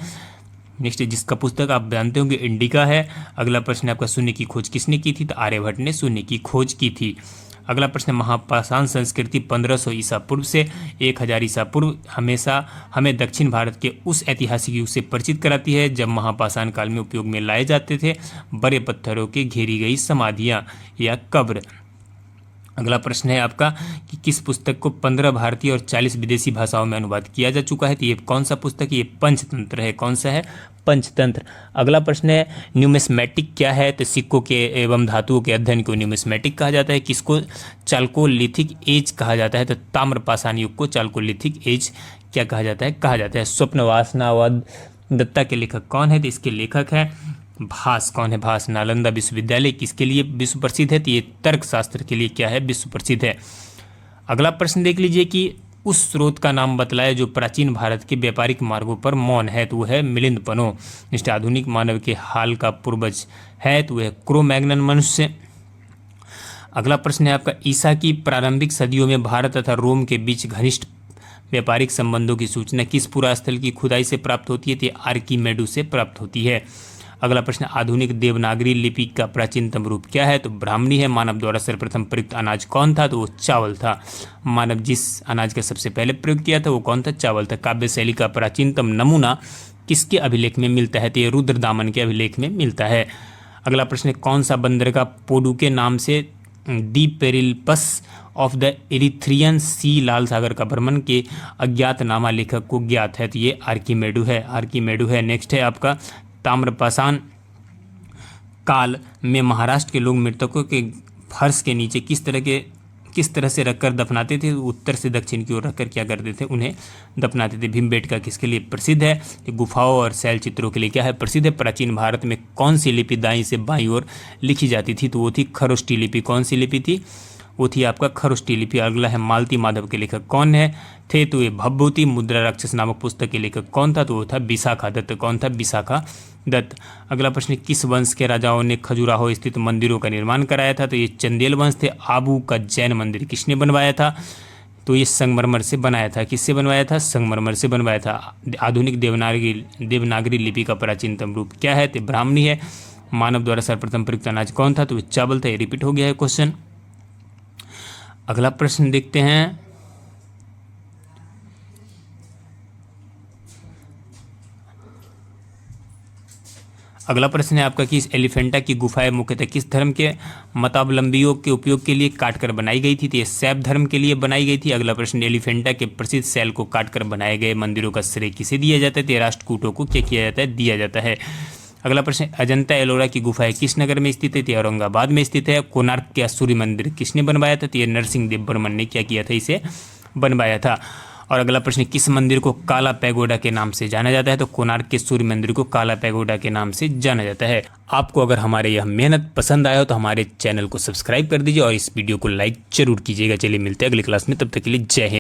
नेक्स्ट, जिसका पुस्तक आप जानते होंगे इंडिका है। अगला प्रश्न आपका, शून्य की खोज किसने की थी, तो आर्यभट्ट ने शून्य की खोज की थी। अगला प्रश्न, महापाषाण संस्कृति 1500 ईसा पूर्व से 1000 ईसा पूर्व हमेशा हमें दक्षिण भारत के उस ऐतिहासिक युग से परिचित कराती है जब महापाषाण काल में उपयोग में लाए जाते थे बड़े पत्थरों के घेरी गई समाधियाँ या कब्र। अगला प्रश्न है आपका कि किस पुस्तक को 15 भारतीय और 40 विदेशी भाषाओं में अनुवाद किया जा चुका है, तो ये कौन सा पुस्तक है, ये पंचतंत्र है। कौन सा है, पंचतंत्र। अगला प्रश्न है, न्यूमिस्मेटिक क्या है, तो सिक्कों के एवं धातुओं के अध्ययन को न्यूमिस्मेटिक कहा जाता है। किसको चाल्कोलिथिक एज कहा जाता है, तो ताम्रपाषाण युग को चाल्कोलिथिक एज क्या कहा जाता है, कहा जाता है। स्वप्न वासना व दत्ता के लेखक कौन है, तो इसके लेखक है भास। कौन है, भास। नालंदा विश्वविद्यालय किसके लिए विश्व प्रसिद्ध है, तो ये तर्कशास्त्र के लिए क्या है, विश्व प्रसिद्ध है। अगला प्रश्न देख लीजिए कि उस स्रोत का नाम बतलाए जो प्राचीन भारत के व्यापारिक मार्गों पर मौन है, तो वह है मिलिंद पनो। निष्ठ आधुनिक मानव के हाल का पूर्वज है, तो वह क्रो-मैग्नन मनुष्य। अगला प्रश्न है आपका, ईसा की प्रारंभिक सदियों में भारत तथा रोम के बीच घनिष्ठ व्यापारिक संबंधों की सूचना किस पुरास्थल की खुदाई से प्राप्त होती है, तो आर्कीमेडू से प्राप्त होती है। अगला प्रश्न, आधुनिक देवनागरी लिपि का प्राचीनतम रूप क्या है, तो ब्राह्मणी है। मानव द्वारा सर्वप्रथम प्रयुक्त अनाज कौन था, तो वो चावल था। मानव जिस अनाज का सबसे पहले प्रयोग किया था वो कौन था, चावल था। काव्य शैली का प्राचीनतम नमूना किसके अभिलेख में मिलता है, तो ये रुद्रदामन के अभिलेख में मिलता है। अगला प्रश्न, कौन सा बंदरगाह पोडू के नाम से दी पेरिल्पस ऑफ द इरिथ्रियन सी लाल सागर का भ्रमण के अज्ञातनामा लेखक को ज्ञात है, तो ये आर्कीमेडू है, आर्कीमेडू है। नेक्स्ट है आपका, ताम्रपाषाण काल में महाराष्ट्र के लोग मृतकों के फर्श के नीचे किस तरह से रखकर दफनाते थे, उत्तर से दक्षिण की ओर रखकर क्या करते थे, उन्हें दफनाते थे। भीमबेटका किसके लिए प्रसिद्ध है, गुफाओं और शैल चित्रों के लिए क्या है, प्रसिद्ध है। प्राचीन भारत में कौन सी लिपि दाईं से बाईं ओर लिखी जाती थी, तो वो थी खरोष्टी लिपि। कौन सी लिपि थी, वो थी आपका खरोष्टी लिपि। अगला है, मालती माधव के लेखक कौन है थे, तो ये भभूति मुद्रा राक्षस नामक पुस्तक के लेखक कौन था, तो वो था विशाखा दत्त। कौन था, विशाखा दत्त। अगला प्रश्न, किस वंश के राजाओं ने खजुराहो स्थित मंदिरों का निर्माण कराया था, तो ये चंदेल वंश थे। आबू का जैन मंदिर किसने बनवाया था, तो ये संगमरमर से बनाया था। किससे बनवाया था, संगमरमर से बनवाया था। आधुनिक देवनागरी लिपि का प्राचीनतम रूप क्या है, तो ब्राह्मणी है। मानव द्वारा सर्वप्रथम प्रयुक्त अनाज कौन था, तो चावल था। ये रिपीट हो गया है क्वेश्चन। अगला प्रश्न देखते हैं, अगला प्रश्न है आपका कि इस एलिफेंटा की गुफाएं मुख्यतः किस धर्म के मतावलंबियों के उपयोग के लिए काटकर बनाई गई थी? तो ये शैव धर्म के लिए बनाई गई थी। अगला प्रश्न, एलिफेंटा के प्रसिद्ध शैल को काटकर बनाए गए मंदिरों का श्रेय किसे दिया जाता है? तो ये राष्ट्रकूटों को क्या किया जाता है? दिया जाता है। अगला प्रश्न, अजंता एलोरा की गुफाएं किस नगर में स्थित है? तो औरंगाबाद में स्थित है। कोणार्क का सूर्य मंदिर किसने बनवाया था? तो ये नरसिंह देव बर्मन ने क्या किया था? इसे बनवाया था। और अगला प्रश्न, किस मंदिर को काला पैगोडा के नाम से जाना जाता है? तो कोणार्क के सूर्य मंदिर को काला पैगोडा के नाम से जाना जाता है। आपको अगर हमारे यह मेहनत पसंद आया हो तो हमारे चैनल को सब्सक्राइब कर दीजिए और इस वीडियो को लाइक जरूर कीजिएगा। चलिए मिलते हैं अगली क्लास में, तब तक के लिए जय हिंद।